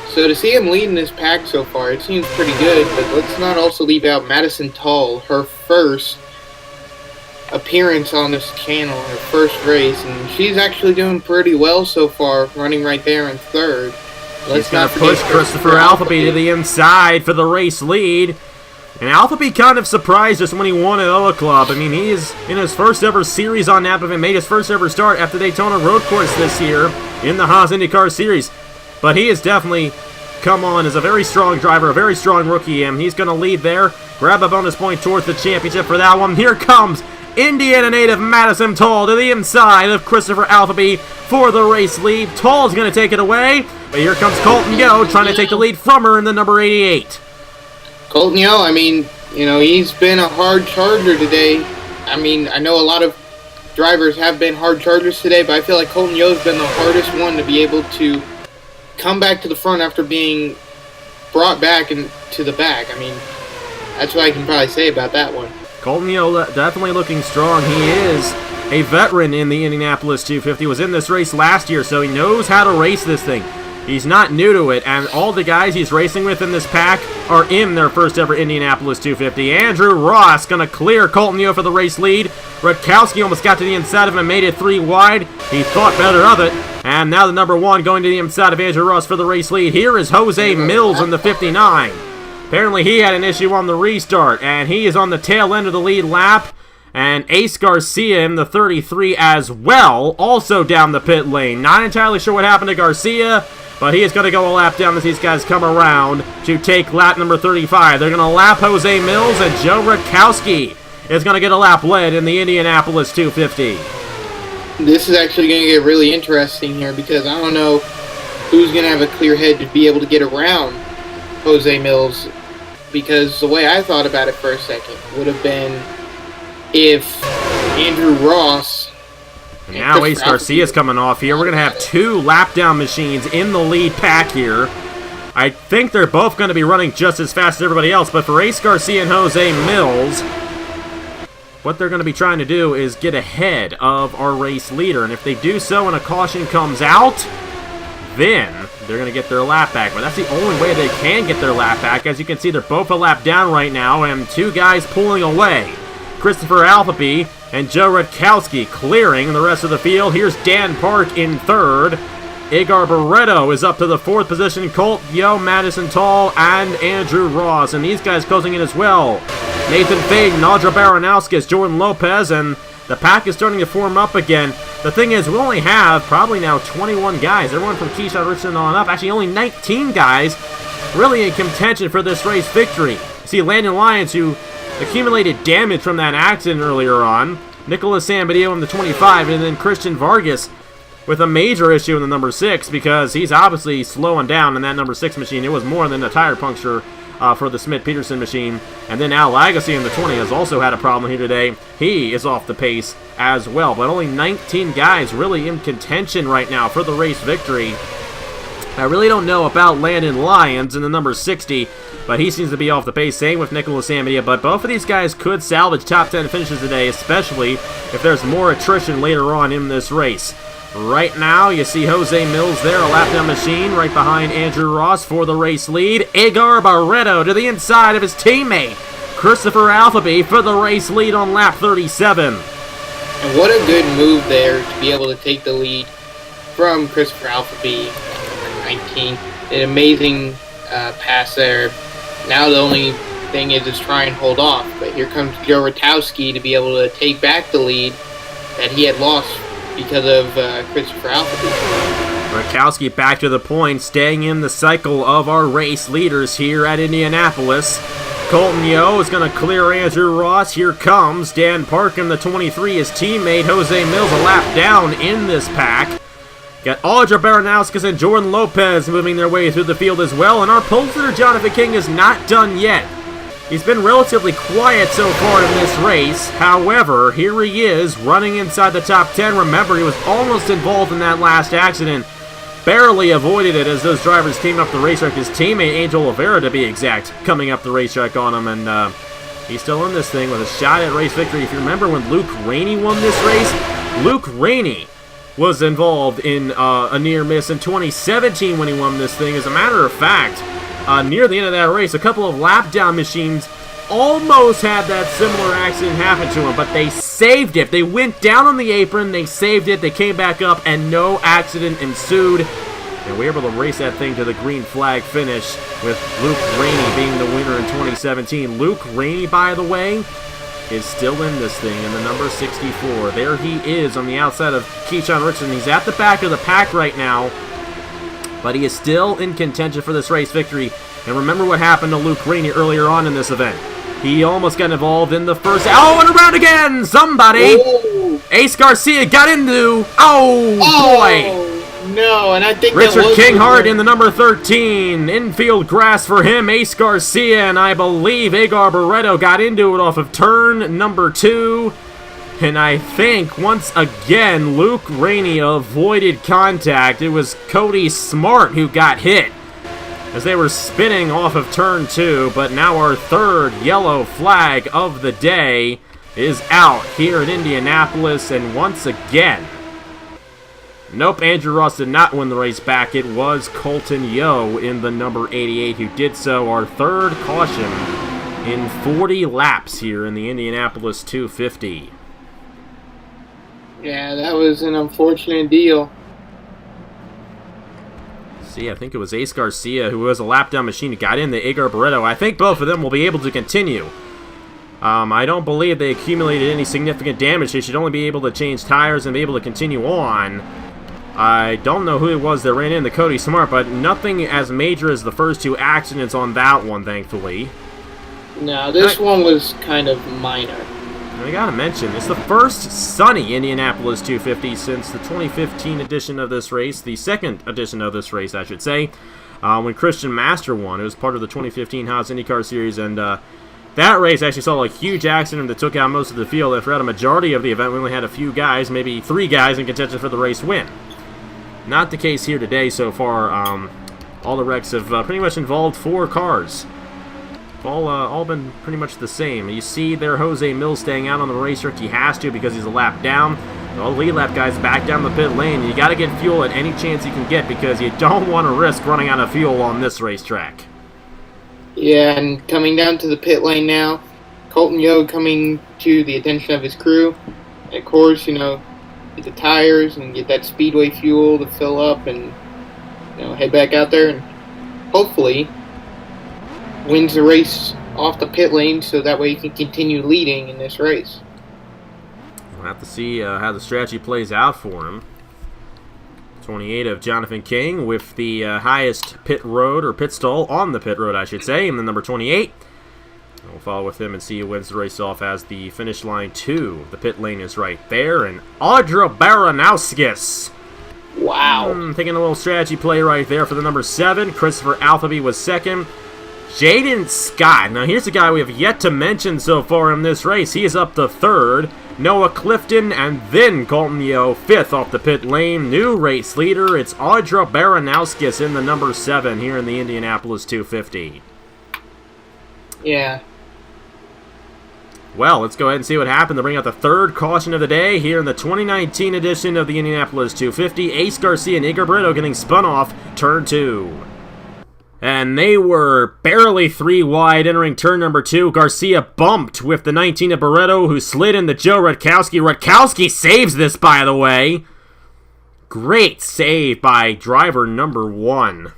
So to see him leading this pack so far, it seems pretty good. But let's not also leave out Madison Tull, her first appearance on this channel, her first race. And she's actually doing pretty well so far, running right there in 3rd. He's going to push Christopher Alfie to the inside for the race lead. And Alfie kind of surprised us when he won at Ola Club. I mean, he is in his first ever series on Napa and made his first ever start at the Daytona Road Course this year in the Haas IndyCar Series. But he has definitely come on as a very strong driver, a very strong rookie, and he's going to lead there. Grab a bonus point towards the championship for that one. Here comes Indiana native Madison Toll to the inside of Christopher Alfie for the race lead. Toll's going to take it away, but here comes Colton Yo trying to take the lead from her in the number 88. Colton Yo, I mean, you know, he's been a hard charger today. I mean, I know a lot of drivers have been hard chargers today, but I feel like Colton Yo's been the hardest one to be able to come back to the front after being brought back into the back. I mean, that's what I can probably say about that one. Colton Yo definitely looking strong. He is a veteran in the Indianapolis 250. Was in this race last year, so he knows how to race this thing. He's not new to it, and all the guys he's racing with in this pack are in their first ever Indianapolis 250. Andrew Ross going to clear Colton Yo for the race lead. Rutkowski almost got to the inside of him and made it 3 wide. He thought better of it, and now the number 1 going to the inside of Andrew Ross for the race lead. Here is Jose Mills in the 59. Apparently he had an issue on the restart, and he is on the tail end of the lead lap. And Ace Garcia in the 33 as well, also down the pit lane. Not entirely sure what happened to Garcia, but he is going to go a lap down as these guys come around to take lap number 35. They're going to lap Jose Mills, and Joe Rutkowski is going to get a lap led in the Indianapolis 250. This is actually going to get really interesting here because I don't know who's going to have a clear head to be able to get around Jose Mills, because the way I thought about it for a second would have been if Andrew Ross... And now Ace Garcia's coming off here. We're going to have 2 lap-down machines in the lead pack here. I think they're both going to be running just as fast as everybody else, but for Ace Garcia and Jose Mills, what they're going to be trying to do is get ahead of our race leader, and if they do so and a caution comes out, then they're going to get their lap back. But that's the only way they can get their lap back. As you can see, they're both a lap down right now, and 2 guys pulling away. Christopher Alfie and Joe Rutkowski clearing the rest of the field. Here's Dan Park in 3rd. Agar Barreto is up to the 4th position. Colt Yo, Madison Toll, and Andrew Ross. And these guys closing in as well. Nathan Faden, Audra Baranowskis, Jordan Lopez, and the pack is starting to form up again. The thing is, we only have probably now 21 guys. Everyone from Keyshawn Richardson on up. Actually, only 19 guys really in contention for this race victory. See, Landon Lyons, who accumulated damage from that accident earlier on. Nicholas Sambadio in the 25, and then Christian Vargas with a major issue in the number 6 because he's obviously slowing down in that number 6 machine. It was more than a tire puncture for the Smith-Peterson machine. And then Al Agassi in the 20 has also had a problem here today. He is off the pace as well, but only 19 guys really in contention right now for the race victory. I really don't know about Landon Lyons in the number 60, but he seems to be off the pace. Same with Nicholas Sambadia, but both of these guys could salvage top 10 finishes today, especially if there's more attrition later on in this race. Right now, you see Jose Mills there, a lap-down machine right behind Andrew Ross for the race lead. Agar Barreto to the inside of his teammate, Christopher Alfie, for the race lead on lap 37. And what a good move there to be able to take the lead from Christopher Alfie, number 19. An amazing pass there. Now the only thing is try and hold off. But here comes Joe Rutkowski to be able to take back the lead that he had lost because of Christopher Alfie. Rutkowski back to the point, staying in the cycle of our race leaders here at Indianapolis. Colton Yo is going to clear Andrew Ross. Here comes Dan Park in the 23, his teammate Jose Mills a lap down in this pack. Got Audra Baranowskis and Jordan Lopez moving their way through the field as well, and our pole sitter Jonathan King is not done yet. He's been relatively quiet so far in this race. However, here he is running inside the top 10. Remember, he was almost involved in that last accident. Barely avoided it as those drivers came up the racetrack. His teammate, Angel Oliveira to be exact, coming up the racetrack on him. And he's still in this thing with a shot at race victory. If you remember when Luke Rainey won this race, Luke Rainey was involved in a near miss in 2017 when he won this thing. As a matter of fact, near the end of that race, a couple of lap-down machines almost had that similar accident happen to him, but they saved it. They went down on the apron, they saved it, they came back up, and no accident ensued. And we're able to race that thing to the green flag finish with Luke Rainey being the winner in 2017. Luke Rainey, by the way, is still in this thing in the number 64. There he is on the outside of Keyshawn Richardson. He's at the back of the pack right now, but he is still in contention for this race victory. And remember what happened to Luke Rainey earlier on in this event. He almost got involved in the first... Oh, and around again! Somebody! Whoa. Ace Garcia got into... Oh, boy! No, and I think Richard Kinghart in the number 13. Infield grass for him. Ace Garcia, and I believe Agar Barreto got into it off of turn number 2. And I think, once again, Luke Rainey avoided contact. It was Cody Smart who got hit as they were spinning off of turn 2. But now our third yellow flag of the day is out here at Indianapolis. And once again... Nope, Andrew Ross did not win the race back. It was Colton Yo in the number 88 who did so. Our third caution in 40 laps here in the Indianapolis 250. Yeah, that was an unfortunate deal. See, I think it was Ace Garcia who was a lap down machine who got in the Agar Barreto. I think both of them will be able to continue. I don't believe they accumulated any significant damage. They should only be able to change tires and be able to continue on. I don't know who it was that ran into Cody Smart, but nothing as major as the first two accidents on that one, thankfully. No, this one was kind of minor. And I gotta mention, it's the first sunny Indianapolis 250 since the 2015 edition of this race, the second edition of this race, I should say, when Christian Master won. It was part of the 2015 Haas IndyCar Series, and that race actually saw a huge accident that took out most of the field, and throughout a majority of the event, we only had a few guys, maybe 3 guys in contention for the race win. Not the case here today so far. All the wrecks have pretty much involved 4 cars. All been pretty much the same. You see there Jose Mills staying out on the racetrack. He has to because he's a lap down. All the lead lap guys back down the pit lane. You got to get fuel at any chance you can get because you don't want to risk running out of fuel on this racetrack. Yeah, and coming down to the pit lane now, Colton Yo coming to the attention of his crew. And of course, you know, get the tires and get that speedway fuel to fill up and, you know, head back out there and hopefully wins the race off the pit lane so that way he can continue leading in this race. We'll have to see how the strategy plays out for him. 28 of Jonathan King with the highest pit road, or pit stall on the pit road, I should say, and the number 28. We'll follow with him and see who wins the race off as the finish line 2. The pit lane is right there, and Audra Baranowskis. Wow. Taking a little strategy play right there for the number 7. Christopher Altheby was second. Jaden Scott. Now here's a guy we have yet to mention so far in this race. He is up to 3rd. Noah Clifton and then Colton Yo 5th off the pit lane. New race leader. It's Audra Baranowskis in the number 7 here in the Indianapolis 250. Yeah. Well, let's go ahead and see what happened to bring out the third caution of the day here in the 2019 edition of the Indianapolis 250. Ace Garcia and Agar Barreto getting spun off turn 2. And they were barely 3 wide entering turn number 2. Garcia bumped with the 19 of Barreto, who slid into Joe Rutkowski. Rutkowski saves this, by the way. Great save by driver number 1.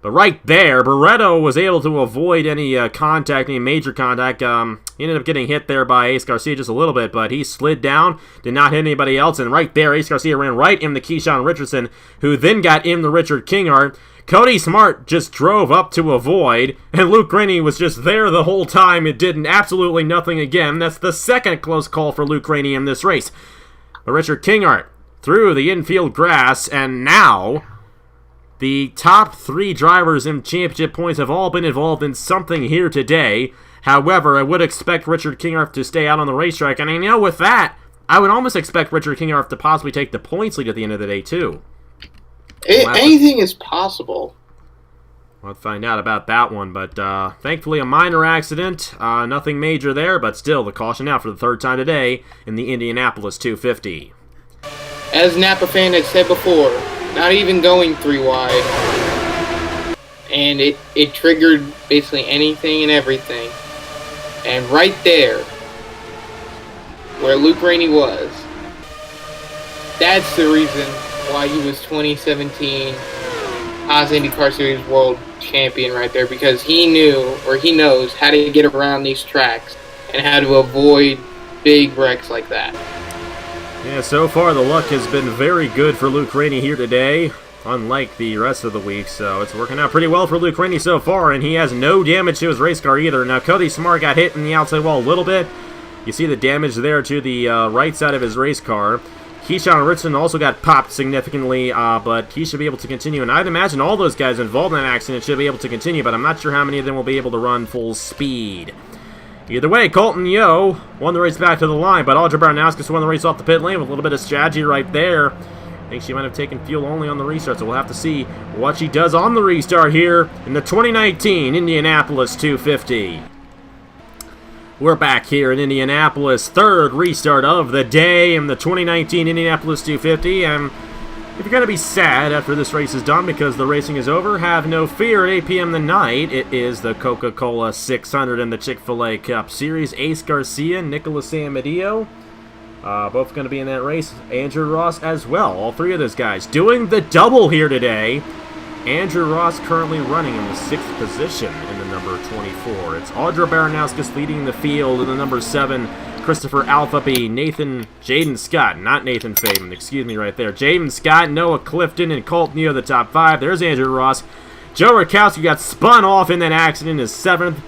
But right there, Barreto was able to avoid any contact, any major contact. He ended up getting hit there by Ace Garcia just a little bit, but he slid down, did not hit anybody else. And right there, Ace Garcia ran right into Keyshawn Richardson, who then got into Richard Kinghart. Cody Smart just drove up to avoid, and Luke Rainey was just there the whole time. It did absolutely nothing again. That's the second close call for Luke Rainey in this race. But Richard Kinghart through the infield grass, and now the top 3 drivers in championship points have all been involved in something here today. However, I would expect Richard Kinghart to stay out on the racetrack, and I know with that, I would almost expect Richard Kinghart to possibly take the points lead at the end of the day, too. Anything is possible. We'll find out about that one, but thankfully a minor accident. Nothing major there, but still the caution out for the 3rd time today in the Indianapolis 250. As Napa fan had said before, not even going 3 wide. And it triggered basically anything and everything. And right there, where Luke Rainey was, that's the reason why he was 2017 Haas IndyCar Series World Champion right there, because he knows how to get around these tracks and how to avoid big wrecks like that. Yeah, so far the luck has been very good for Luke Rainey here today, unlike the rest of the week, so it's working out pretty well for Luke Rainey so far, and he has no damage to his race car either. Now, Cody Smart got hit in the outside wall a little bit. You see the damage there to the right side of his race car. Keyshawn Richardson also got popped significantly, but he should be able to continue. And I'd imagine all those guys involved in that accident should be able to continue, but I'm not sure how many of them will be able to run full speed. Either way, Colton Yeo won the race back to the line, but Audra Baranowskis won the race off the pit lane with a little bit of strategy right there. I think she might have taken fuel only on the restart, so we'll have to see what she does on the restart here in the 2019 Indianapolis 250. We're back here in Indianapolis, third restart of the day in the 2019 Indianapolis 250, and if you're going to be sad after this race is done because the racing is over, have no fear. At 8 p.m. tonight, it is the Coca-Cola 600 and the Chick-fil-A Cup Series. Ace Garcia, Nicholas Amadeo, both going to be in that race. Andrew Ross as well. All three of those guys doing the double here today. Andrew Ross currently running in the 6th position in the number 24. It's Audra Baranowskis leading the field in the number 7. Christopher Alphaby, Jaden Scott, not Nathan Faden, excuse me right there. Jaden Scott, Noah Clifton, and Colton Yeo, the top 5. There's Andrew Ross. Joe Rakowski got spun off in that accident, is 7th.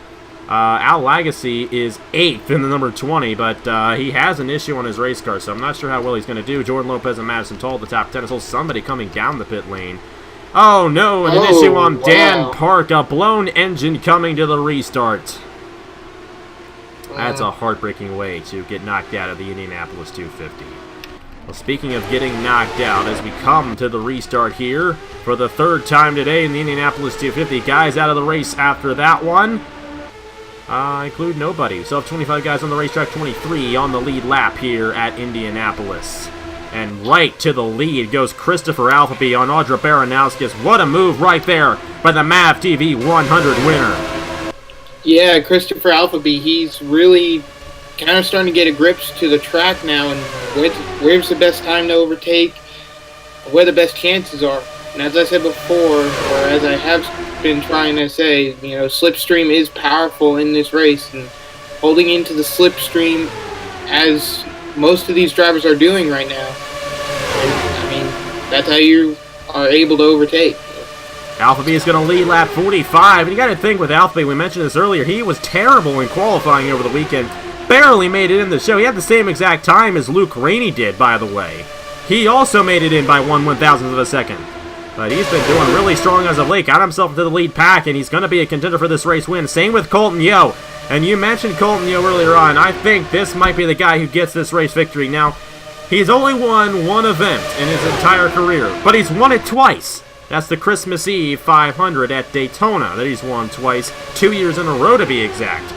Al Lagasse is 8th in the number 20, but he has an issue on his race car, so I'm not sure how well he's going to do. Jordan Lopez and Madison Toll, the top 10. There's also somebody coming down the pit lane. Oh no, and an issue on Dan Park, a blown engine coming to the restart. That's a heartbreaking way to get knocked out of the Indianapolis 250. Well, speaking of getting knocked out, as we come to the restart here for the 3rd time today in the Indianapolis 250, guys out of the race after that one. Include nobody. We still have 25 guys on the racetrack, 23 on the lead lap here at Indianapolis. And right to the lead goes Christopher Alphaby on Audra Baranowskis. What a move right there by the MAV TV 100 winner. Yeah, Christopher Alphaby, he's really kind of starting to get a grip to the track now, and where's the best time to overtake, where the best chances are. And as I said before, or as I have been trying to say, you know, slipstream is powerful in this race, and holding into the slipstream as most of these drivers are doing right now, I mean, that's how you are able to overtake. Alphaby is going to lead lap 45, and you got to think with Alphaby, we mentioned this earlier, he was terrible in qualifying over the weekend, barely made it in the show. He had the same exact time as Luke Rainey did, by the way. He also made it in by 1/1000th of a second. But he's been doing really strong as of late, got himself into the lead pack, and he's going to be a contender for this race win. Same with Colton Yeo. And you mentioned Colton Yeo earlier on. I think this might be the guy who gets this race victory. Now, he's only won one event in his entire career, but he's won it twice. That's the Christmas Eve 500 at Daytona that he's won twice, 2 years in a row to be exact.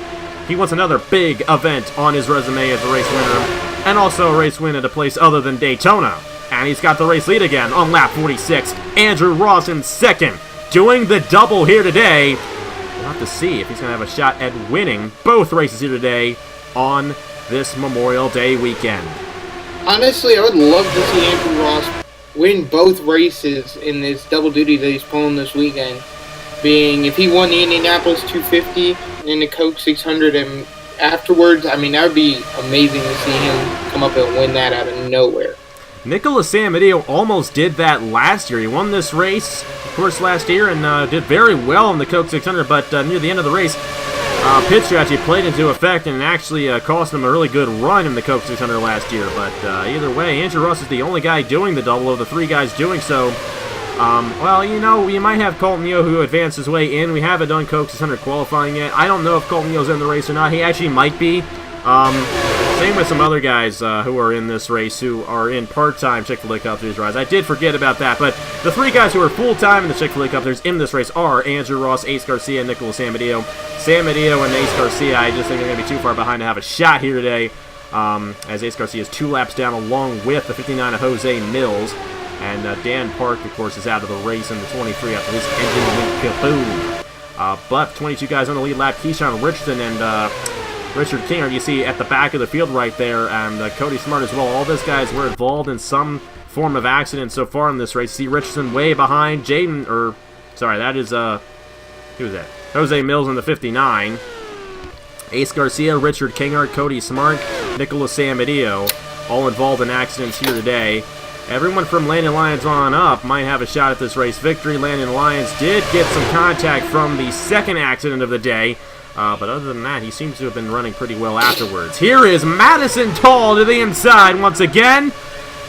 He wants another big event on his resume as a race winner, and also a race win at a place other than Daytona. And he's got the race lead again on lap 46. Andrew Ross in 2nd, doing the double here today. We'll have to see if he's going to have a shot at winning both races here today on this Memorial Day weekend. Honestly, I would love to see Andrew Ross win both races in this double duty that he's pulling this weekend. Being, if he won the Indianapolis 250 and the Coke 600 and afterwards, I mean, that would be amazing to see him come up and win that out of nowhere. Nicholas Amadeo almost did that last year. He won this race, of course, last year and did very well in the Coke 600, but near the end of the race, pit strategy played into effect and actually cost him a really good run in the Coke 600 last year. But either way, Andrew Ross is the only guy doing the double of the 3 guys doing so. Well, you know, we might have Colton Yeo who advanced his way in. We haven't done Coke 600 qualifying yet. I don't know if Colton Yeo's in the race or not. He actually might be. Same with some other guys who are in this race who are in part-time Chick-fil-A Cup Series rides. I did forget about that, but the 3 guys who are full-time in the Chick-fil-A Cup Series in this race are Andrew Ross, Ace Garcia, and Nicholas Amadeo. Amadeo and Ace Garcia, I just think they're going to be too far behind to have a shot here today, as Ace Garcia is 2 laps down along with the 59 of Jose Mills. And Dan Park, of course, is out of the race in the 23 after his engine went kaboom. But 22 guys on the lead lap, Keyshawn Richardson and Richard King, you see at the back of the field right there, and Cody Smart as well. All those guys were involved in some form of accident so far in this race. See Richardson way behind, Sorry, that is, who was that? Jose Mills in the 59. Ace Garcia, Richard Kingard, Cody Smart, Nicholas Samadillo, all involved in accidents here today. Everyone from Landon Lyons on up might have a shot at this race victory. Landon Lyons did get some contact from the second accident of the day, but other than that, he seems to have been running pretty well afterwards. Here is Madison Toll to the inside once again.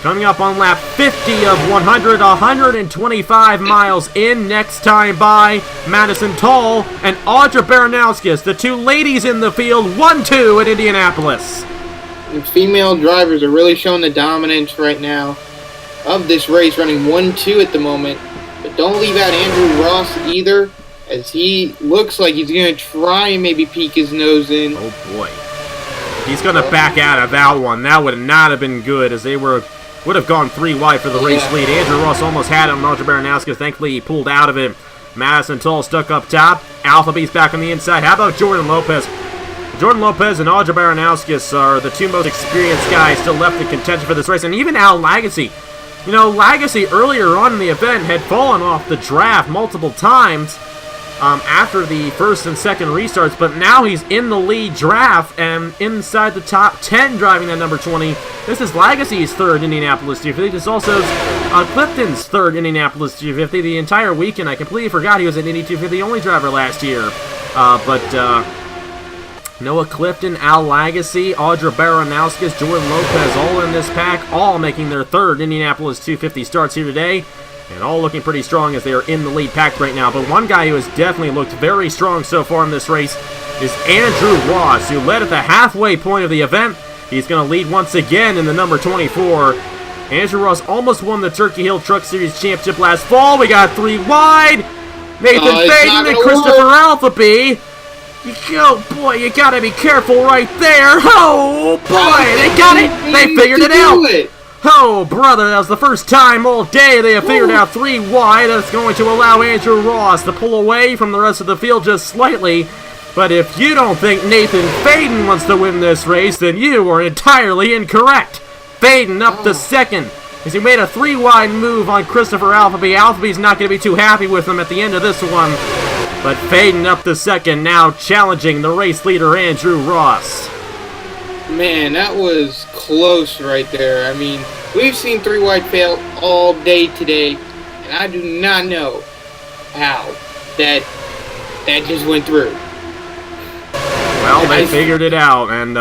Coming up on lap 50 of 125 miles in. Next time by Madison Toll and Audra Baranowskis, the two ladies in the field, 1-2 at Indianapolis. The female drivers are really showing the dominance right now of this race, running 1-2 at the moment. But don't leave out Andrew Ross either, as he looks like he's going to try and maybe peek his nose in. Oh boy. He's going to back out of that one. That would not have been good, as they would have gone 3 wide for the race lead. Andrew Ross almost had him. Roger Baranowskis, thankfully, he pulled out of it. Madison Toll stuck up top. Alpha Beast back on the inside. How about Jordan Lopez? Jordan Lopez and Audra Baranowskis are the two most experienced guys still left in contention for this race. And even Al Lagasse. You know, Lagasse earlier on in the event had fallen off the draft multiple times after the first and second restarts, but now he's in the lead draft and inside the top 10 driving that number 20. This is Lagasse's third Indianapolis 250. This is also Clifton's third Indianapolis 250. The entire weekend, I completely forgot he was an Indy 250 only driver last year. Noah Clifton, Al Lagasse, Audra Baranowskis, Jordan Lopez, all in this pack, all making their third Indianapolis 250 starts here today, and all looking pretty strong as they are in the lead pack right now. But one guy who has definitely looked very strong so far in this race is Andrew Ross, who led at the halfway point of the event. He's going to lead once again in the number 24. Andrew Ross almost won the Turkey Hill Truck Series Championship last fall. We got 3 wide. Nathan Faden and Christopher Altheby. Oh boy, you gotta be careful right there. Oh boy, they got it. They figured it out. Oh brother, that was the first time all day they have figured out 3 wide. That's going to allow Andrew Ross to pull away from the rest of the field just slightly. But if you don't think Nathan Faden wants to win this race, then you are entirely incorrect. Faden up to second as he made a 3 wide move on Christopher Altheby. Althyby's not going to be too happy with him at the end of this one. But Faden up to second, now challenging the race leader, Andrew Ross. Man, that was close right there. I mean, we've seen 3 wide fail all day today, and I do not know how that just went through. Well, they figured it out, and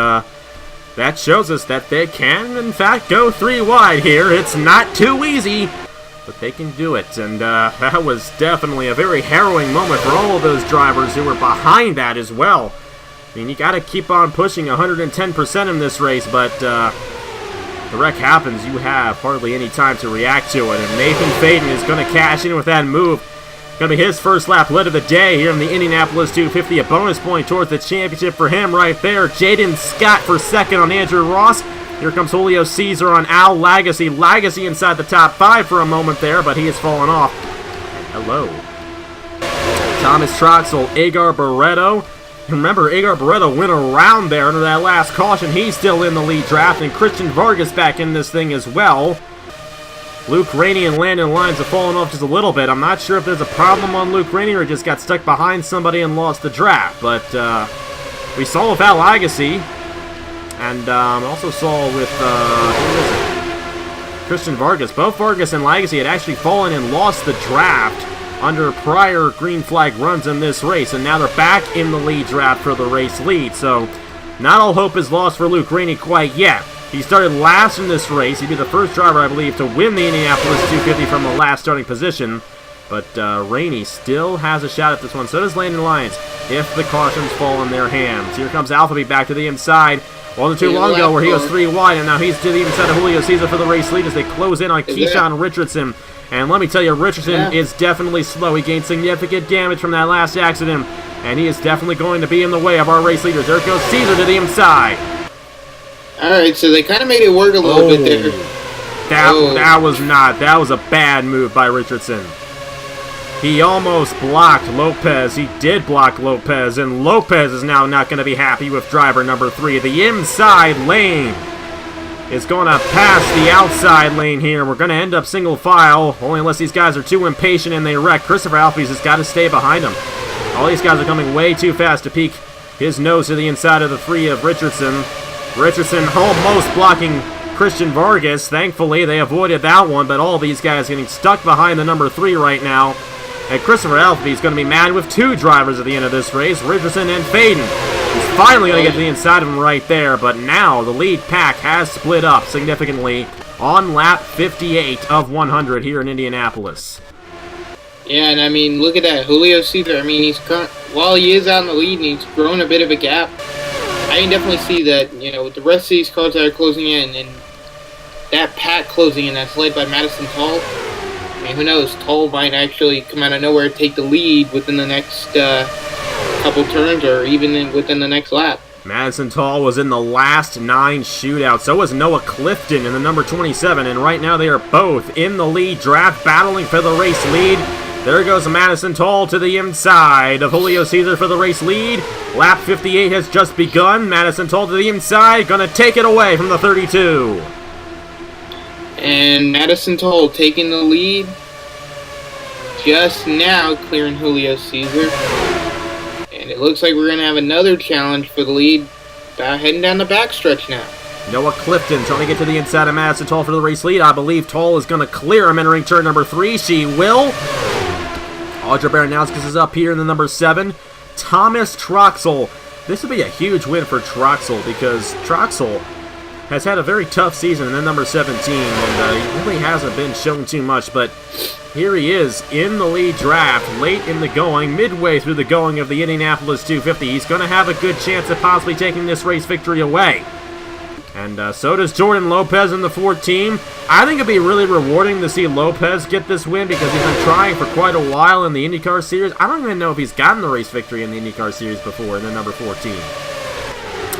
that shows us that they can, in fact, go 3 wide here. It's not too easy, but they can do it, and that was definitely a very harrowing moment for all of those drivers who were behind that as well. I mean, you got to keep on pushing 110% in this race, but the wreck happens. You have hardly any time to react to it, and Nathan Faden is going to cash in with that move. Going to be his first lap lead of the day here in the Indianapolis 250. A bonus point towards the championship for him right there. Jaden Scott for second on Andrew Ross. Here comes Julio Cesar on Al Lagasse. Lagasse inside the top 5 for a moment there, but he has fallen off. And hello. Thomas Troxel, Agar Barreto. Remember, Agar Barreto went around there under that last caution. He's still in the lead draft, and Christian Vargas back in this thing as well. Luke Rainey and Landon Lyons have fallen off just a little bit. I'm not sure if there's a problem on Luke Rainey or just got stuck behind somebody and lost the draft, but we saw with Al Lagasse. And also saw with Christian Vargas. Both Vargas and Lagasse had actually fallen and lost the draft under prior green flag runs in this race. And now they're back in the lead draft for the race lead. So not all hope is lost for Luke Rainey quite yet. He started last in this race. He'd be the first driver, I believe, to win the Indianapolis 250 from the last starting position. But Rainey still has a shot at this one. So does Landon Lyons, if the cautions fall in their hands. Here comes Altheby back to the inside. Wasn't too long ago where he was 3 wide, and now he's to the inside of Julio Cesar for the race lead as they close in on Keyshawn Richardson. And let me tell you, Richardson is definitely slow. He gained significant damage from that last accident, and he is definitely going to be in the way of our race leaders. There goes Cesar to the inside. All right, so they kind of made it work a little bit there. That was a bad move by Richardson. He almost blocked Lopez. He did block Lopez, and Lopez is now not going to be happy with driver number 3, the inside lane. is going to pass the outside lane here. We're going to end up single file, only unless these guys are too impatient and they wreck. Christopher Alves has got to stay behind him. All these guys are coming way too fast to peek his nose to the inside of the 3 of Richardson. Richardson almost blocking Christian Vargas. Thankfully, they avoided that one, but all these guys getting stuck behind the number 3 right now. And Christopher Alves is going to be mad with 2 drivers at the end of this race, Richardson and Faden. He's finally going to get to the inside of him right there, but now the lead pack has split up significantly on lap 58 of 100 here in Indianapolis. Yeah, and I mean, look at that. Julio Cesar, I mean, while he is out in the lead and he's grown a bit of a gap, I can definitely see that, you know, with the rest of these cars that are closing in and that pack closing in that's led by Madison Toll, I mean, who knows? Toll might actually come out of nowhere and take the lead within the next couple turns or even within the next lap. Madison Toll was in the last 9 shootouts. So was Noah Clifton in the number 27, and right now they are both in the lead draft, battling for the race lead. There goes Madison Toll to the inside of Julio Cesar for the race lead. Lap 58 has just begun. Madison Toll to the inside, gonna take it away from the 32. And Madison Toll taking the lead just now, clearing Julio Cesar. And it looks like we're going to have another challenge for the lead heading down the backstretch now. Noah Clifton trying to get to the inside of Madison Toll for the race lead. I believe Toll is going to clear him entering turn number 3. She will. Audra Baranowskis is up here in the number 7. Thomas Troxel. This would be a huge win for Troxel because Troxel has had a very tough season in the number 17, and he really hasn't been shown too much, but here he is in the lead draft, late in the going, midway through the going of the Indianapolis 250. He's going to have a good chance of possibly taking this race victory away. And so does Jordan Lopez in the 14. I think it'd be really rewarding to see Lopez get this win because he's been trying for quite a while in the IndyCar Series. I don't even know if he's gotten the race victory in the IndyCar Series before in the number 14.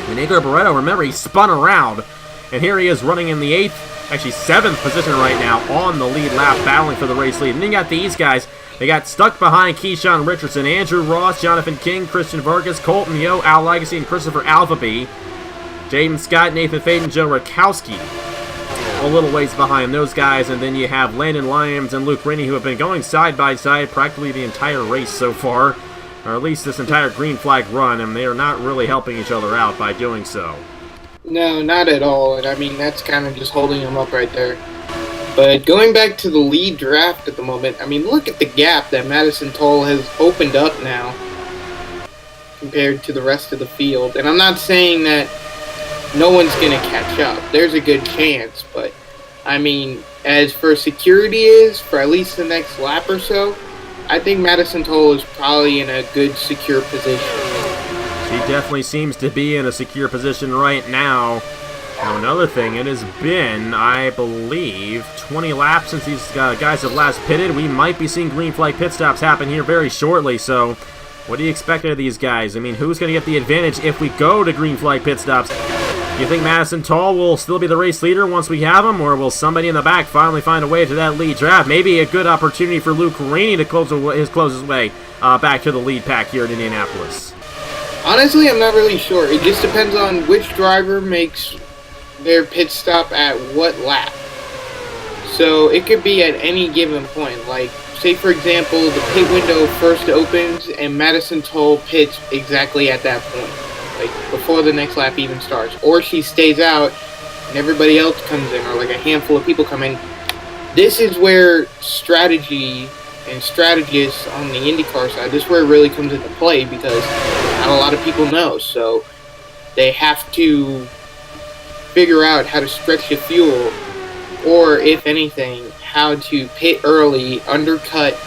And Igor Barreto, remember, he spun around. And here he is running in the 8th, actually 7th position right now on the lead lap, battling for the race lead. And then you got these guys. They got stuck behind Keyshawn Richardson, Andrew Ross, Jonathan King, Christian Vargas, Colton Yo, Al Legacy, and Christopher Alveby. Jaden Scott, Nathan Faden, Joe Rakowski a little ways behind those guys. And then you have Landon Lyons and Luke Rainey, who have been going side by side practically the entire race so far, or at least this entire green flag run, and they are not really helping each other out by doing so. No, not at all, and I mean, that's kind of just holding him up right there. But going back to the lead draft at the moment, I mean, look at the gap that Madison Toll has opened up now compared to the rest of the field. And I'm not saying that no one's going to catch up. There's a good chance, but, I mean, as for security is, for at least the next lap or so, I think Madison Toll is probably in a good, secure position. He definitely seems to be in a secure position right now. Now, another thing, it has been, I believe, 20 laps since these guys have last pitted. We might be seeing green flag pit stops happen here very shortly, so what do you expect of these guys? I mean, who's going to get the advantage if we go to green flag pit stops? Do you think Madison Toll will still be the race leader once we have him, or will somebody in the back finally find a way to that lead draft? Maybe a good opportunity for Luke Rainey to close his way back to the lead pack here in Indianapolis. Honestly, I'm not really sure. It just depends on which driver makes their pit stop at what lap. So it could be at any given point. Like, say for example, the pit window first opens and Madison Toll pits exactly at that point, like before the next lap even starts. Or she stays out and everybody else comes in, or like a handful of people come in. This is where strategy and strategists on the IndyCar side, this is where it really comes into play, because not a lot of people know. So they have to figure out how to stretch the fuel, or if anything, how to pit early, undercut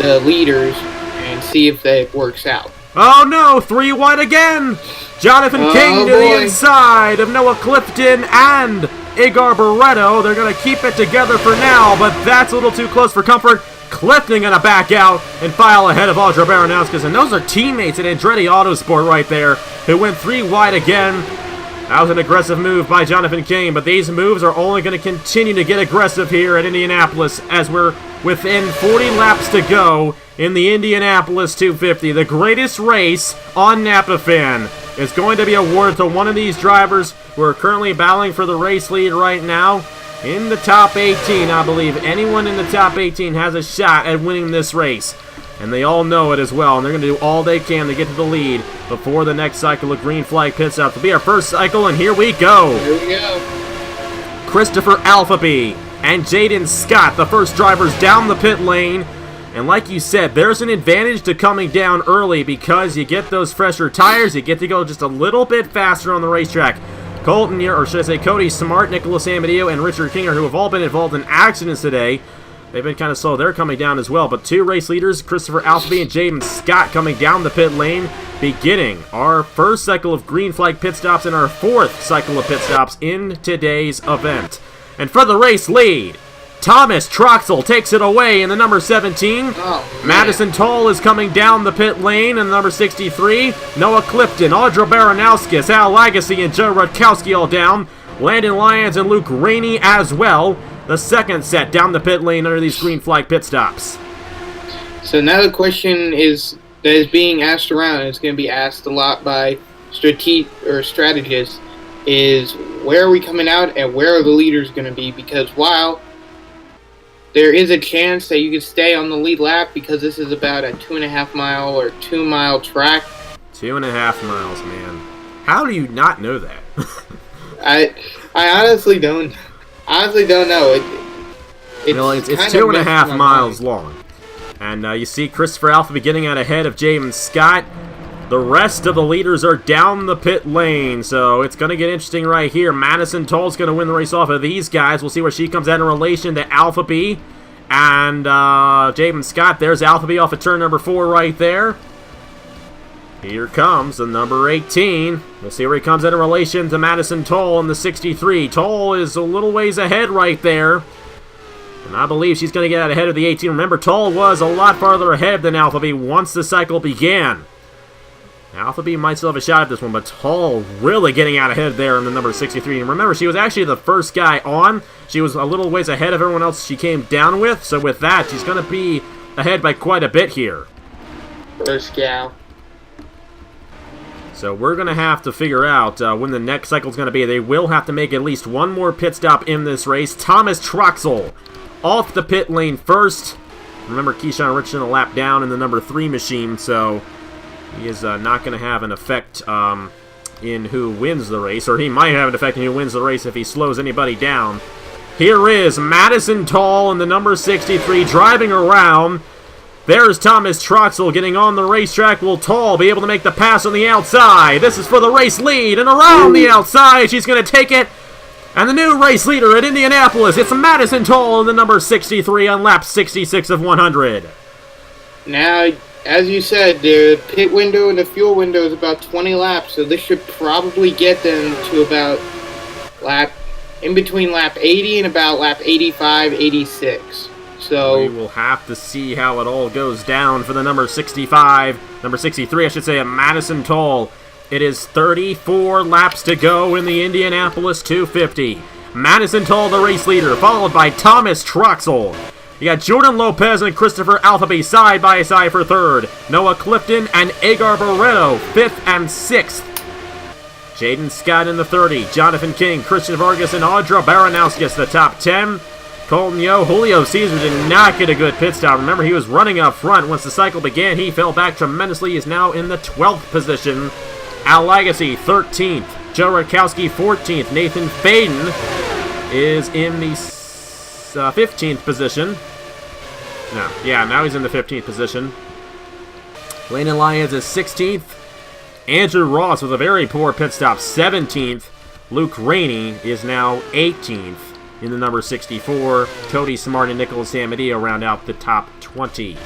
the leaders, and see if that works out. Oh no, 3 wide again! Jonathan King to the inside of Noah Clifton and Igor Barreto. They're going to keep it together for now, but that's a little too close for comfort. Clifton going to back out and file ahead of Audra Baranowskis, and those are teammates at Andretti Autosport right there, who went 3 wide again. That was an aggressive move by Jonathan King, but these moves are only going to continue to get aggressive here at Indianapolis as we're within 40 laps to go in the Indianapolis 250. The greatest race on NAPA Fan is going to be awarded to one of these drivers who are currently battling for the race lead right now. In the top 18, I believe anyone in the top 18 has a shot at winning this race. And they all know it as well, and they're going to do all they can to get to the lead before the next cycle of green flag pit stop. It'll be our first cycle, and here we go. Here we go. Christopher Alfabee and Jaden Scott, the first drivers down the pit lane. And like you said, there's an advantage to coming down early because you get those fresher tires. You get to go just a little bit faster on the racetrack. Colton, or should I say Cody Smart, Nicholas Amadio, and Richard Kinger, who have all been involved in accidents today. They've been kind of slow. They're coming down as well. But two race leaders, Christopher Alfabee and Jaden Scott, coming down the pit lane, beginning our first cycle of green flag pit stops and our fourth cycle of pit stops in today's event. And for the race lead, Thomas Troxel takes it away in the number 17. Madison Toll is coming down the pit lane in the number 63. Noah Clifton, Audra Baranowskis, Al Lagacy, and Joe Rutkowski all down. Landon Lyons and Luke Rainey as well. The second set down the pit lane under these green flag pit stops. So now the question that is being asked around, and it's going to be asked a lot by strategists, is where are we coming out and where are the leaders going to be? Because while there is a chance that you could stay on the lead lap because this is about a 2.5 mile or 2 mile track. 2.5 miles, man. How do you not know that? I honestly don't know. It's 2.5 miles long. And you see Christopher Alfabee getting out ahead of Jaden Scott. The rest of the leaders are down the pit lane, so it's going to get interesting right here. Madison Toll's going to win the race off of these guys. We'll see where she comes out in relation to Alfabee and Jaden Scott. There's Alfabee off of turn number 4 right there. Here comes the number 18. We'll see where he comes in relation to Madison Toll in the 63. Toll is a little ways ahead right there. And I believe she's going to get out ahead of the 18. Remember, Toll was a lot farther ahead than Alfabee once the cycle began. Alfabee might still have a shot at this one, but Toll really getting out ahead there in the number 63. And remember, she was actually the first guy on. She was a little ways ahead of everyone else she came down with. So with that, she's going to be ahead by quite a bit here. First gal. So we're going to have to figure out when the next cycle is going to be. They will have to make at least one more pit stop in this race. Thomas Troxel off the pit lane first. Remember, Keyshawn Richardson a lap down in the number 3 machine, so he is not going to have an effect in who wins the race, or he might have an effect in who wins the race if he slows anybody down. Here is Madison Toll in the number 63 driving around. There's Thomas Troxel getting on the racetrack. Will Toll be able to make the pass on the outside? This is for the race lead, and around the outside, she's going to take it. And the new race leader at Indianapolis, it's Madison Toll in the number 63 on lap 66 of 100. Now, as you said, the pit window and the fuel window is about 20 laps, so this should probably get them to about in between lap 80 and about lap 85, 86. So we will have to see how it all goes down for the number 63, I should say, at Madison Toll. It is 34 laps to go in the Indianapolis 250. Madison Toll, the race leader, followed by Thomas Troxel. You got Jordan Lopez and Christopher Alfabee side by side for third. Noah Clifton and Agar Barreto, 5th and 6th. Jaden Scott in the 30. Jonathan King, Christian Vargas, and Audra Baranowskis, the top 10. Colton Yo, Julio Cesar did not get a good pit stop. Remember, he was running up front. Once the cycle began, he fell back tremendously. He is now in the 12th position. Al Lagacy, 13th. Joe Rutkowski, 14th. Nathan Faden is in the 15th position. Now he's in the 15th position. Landon Lyons is 16th. Andrew Ross with a very poor pit stop, 17th. Luke Rainey is now 18th in the number 64. Cody Smart and Nicholas Amadio round out the top 20.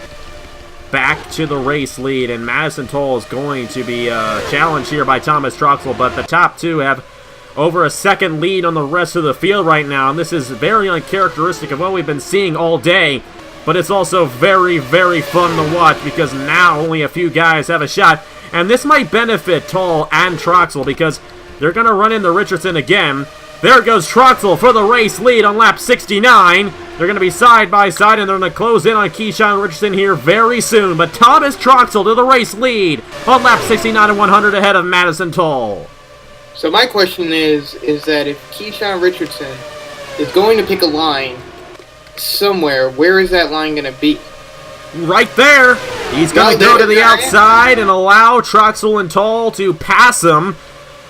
Back to the race lead, and Madison Toll is going to be challenged here by Thomas Troxel, but the top two have over a second lead on the rest of the field right now, and this is very uncharacteristic of what we've been seeing all day, but it's also very, very fun to watch because now only a few guys have a shot, and this might benefit Toll and Troxel because they're going to run into Richardson again. There goes Troxel for the race lead on lap 69. They're going to be side by side, and they're going to close in on Keyshawn Richardson here very soon. But Thomas Troxel to the race lead on lap 69 and 100 ahead of Madison Toll. So my question is that if Keyshawn Richardson is going to pick a line somewhere, where is that line going to be? Right there. He's going to go to the outside and allow Troxel and Toll to pass him.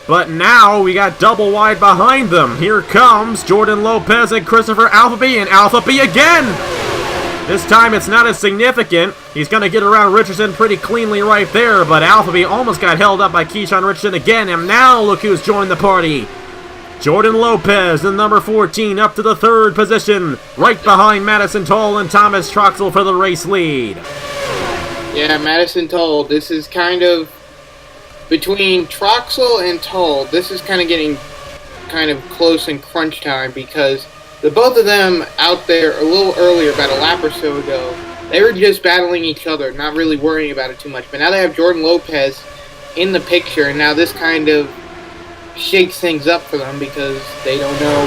But now we got double wide behind them. Here comes Jordan Lopez and Christopher Alfeby, and Alfeby again. This time it's not as significant. He's going to get around Richardson pretty cleanly right there, but Alfeby almost got held up by Keyshawn Richardson again, and now look who's joined the party. Jordan Lopez, the number 14, up to the 3rd position, right behind Madison Toll and Thomas Troxel for the race lead. Yeah, Madison Toll, this is kind of, between Troxel and Toll, this is kind of getting kind of close in crunch time, because the both of them out there a little earlier, about a lap or so ago, they were just battling each other, not really worrying about it too much. But now they have Jordan Lopez in the picture, and now this kind of shakes things up for them because they don't know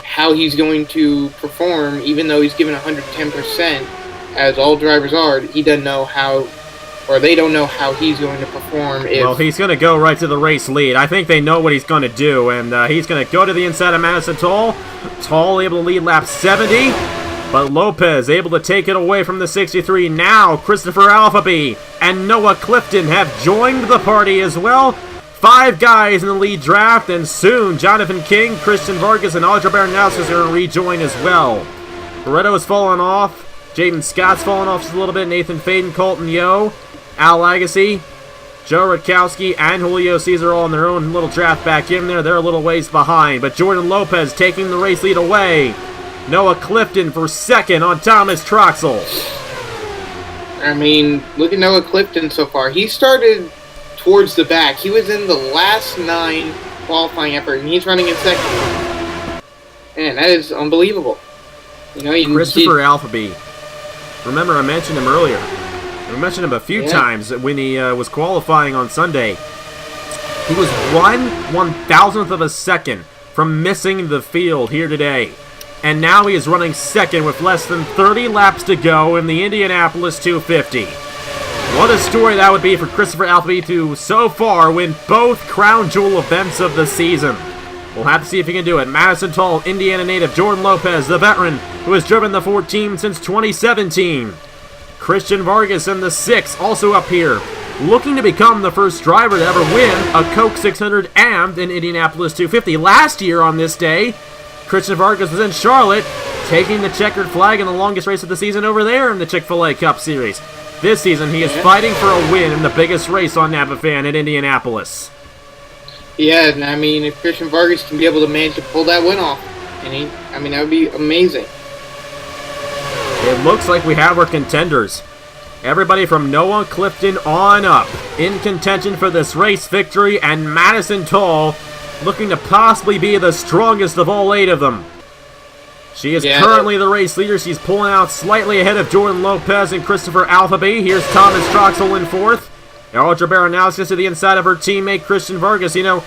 how he's going to perform, even though he's given 110%, as all drivers are. He doesn't know how, or they don't know how he's going to perform. Well, he's going to go right to the race lead. I think they know what he's going to do, and he's going to go to the inside of Madison Toll. Toll able to lead lap 70, but Lopez able to take it away from the 63. Now Christopher Alfeby and Noah Clifton have joined the party as well. 5 guys in the lead draft, and soon Jonathan King, Christian Vargas, and Audra Baranowski are going to rejoin as well. Barretto has fallen off. Jaden Scott's fallen off just a little bit. Nathan Faden, Colton Yo, Al Agassi, Joe Rutkowski, and Julio Cesar all on their own little draft back in there. They're a little ways behind, but Jordan Lopez taking the race lead away. Noah Clifton for 2nd on Thomas Troxel. I mean, look at Noah Clifton so far. He started towards the back. He was in the last 9 qualifying effort, and he's running in 2nd. Man, that is unbelievable. You know, Christopher Alfeby. Remember, I mentioned him earlier. We mentioned him a few times when he was qualifying on Sunday. He was 1/1000th of a second from missing the field here today. And now he is running 2nd with less than 30 laps to go in the Indianapolis 250. What a story that would be for Christopher Alfeby to, so far, win both crown jewel events of the season. We'll have to see if he can do it. Madison Toll, Indiana native Jordan Lopez, the veteran who has driven the 14 since 2017. Christian Vargas in the 6, also up here, looking to become the first driver to ever win a Coke 600 and an Indianapolis 250. Last year on this day, Christian Vargas was in Charlotte, taking the checkered flag in the longest race of the season over there in the Chick-fil-A Cup Series. This season, he is fighting for a win in the biggest race on Napa Fan at Indianapolis. Yeah, I mean, if Christian Vargas can be able to manage to pull that win off, that would be amazing. It looks like we have our contenders. Everybody from Noah Clifton on up in contention for this race victory, and Madison Toll looking to possibly be the strongest of all 8 of them. She is currently the race leader. She's pulling out slightly ahead of Jordan Lopez and Christopher Alfeby. Here's Thomas Troxel in 4th. Audra Baranowski to the inside of her teammate Christian Vargas. You know,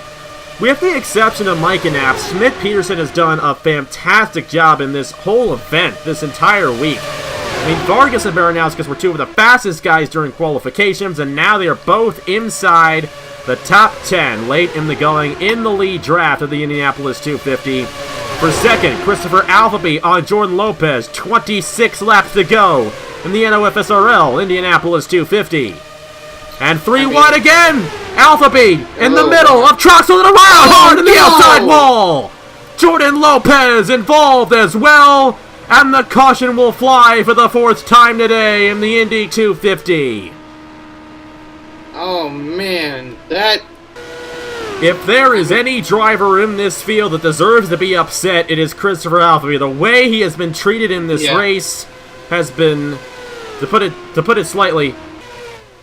with the exception of Mike Knapp, Schmidt-Peterson has done a fantastic job in this whole event, this entire week. I mean, Vargas and Baranowski were 2 of the fastest guys during qualifications, and now they are both inside the top 10 late in the going in the lead draft of the Indianapolis 250. For 2nd, Christopher Alfeby on Jordan Lopez, 26 laps to go in the NOFSRL Indianapolis 250. And 3 wide again! Alfeby in the middle of Troxel and around hard in the outside wall! Jordan Lopez involved as well, and the caution will fly for the 4th time today in the Indy 250. Oh man, that... If there is any driver in this field that deserves to be upset, it is Christopher Alfeby. The way he has been treated in this race has been, to put it slightly,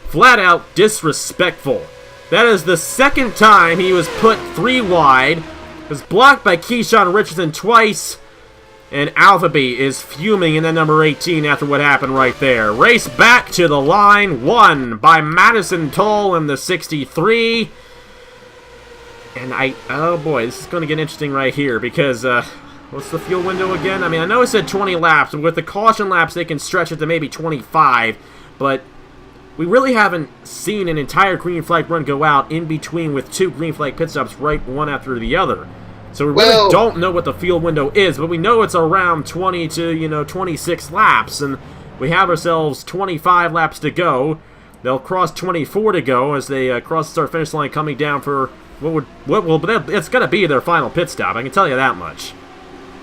flat out disrespectful. That is the 2nd time he was put 3 wide, was blocked by Keyshawn Richardson twice, and Alfeby is fuming in that number 18 after what happened right there. Race back to the line, won by Madison Toll in the 63. And oh boy, this is going to get interesting right here because, what's the fuel window again? I mean, I know it said 20 laps, but with the caution laps, they can stretch it to maybe 25, but we really haven't seen an entire green flag run go out in between with 2 green flag pit stops right one after the other. So we really don't know what the field window is, but we know it's around 20 to, 26 laps, and we have ourselves 25 laps to go. They'll cross 24 to go as they cross the start finish line, coming down for it's going to be their final pit stop. I can tell you that much.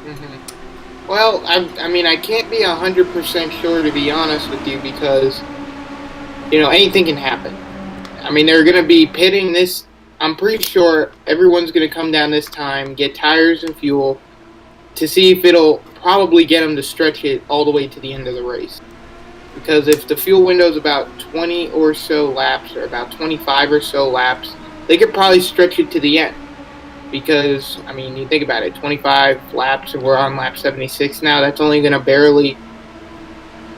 Mm-hmm. Well, I mean, I can't be 100% sure, to be honest with you, because anything can happen. I mean, they're going to be pitting this. I'm pretty sure everyone's going to come down this time, get tires and fuel, to see if it'll probably get them to stretch it all the way to the end of the race. Because if the fuel window is about 20 or so laps, or about 25 or so laps, they could probably stretch it to the end. Because, I mean, you think about it, 25 laps, and we're on lap 76 now, that's only going to barely...